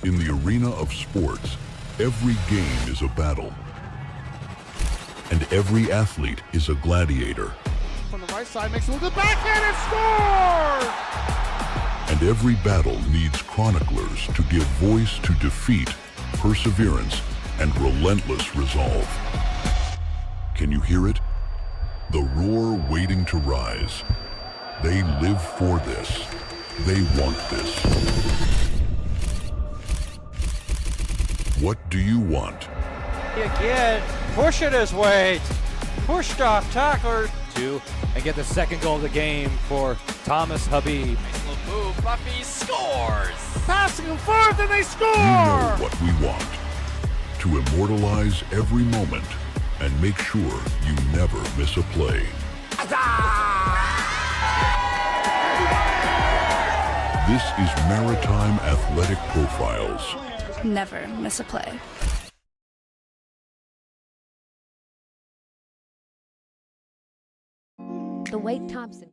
In the arena of sports, every game is a battle. And every athlete is a gladiator. From the right side, makes it with the backhand and scores! And every battle needs chroniclers to give voice to defeat, perseverance, and relentless resolve. Can you hear it? The roar waiting to rise. They live for this. They want this. What do you want? Again, pushing his weight. Pushed off tackler. And get the second goal of the game for Thomas Habib. Nice little move. Buffy scores. Passing him forth and they score! You know what we want. To immortalize every moment and make sure you never miss a play. This is Maritime Athletic Profiles. Never miss a play. The Wade Thompson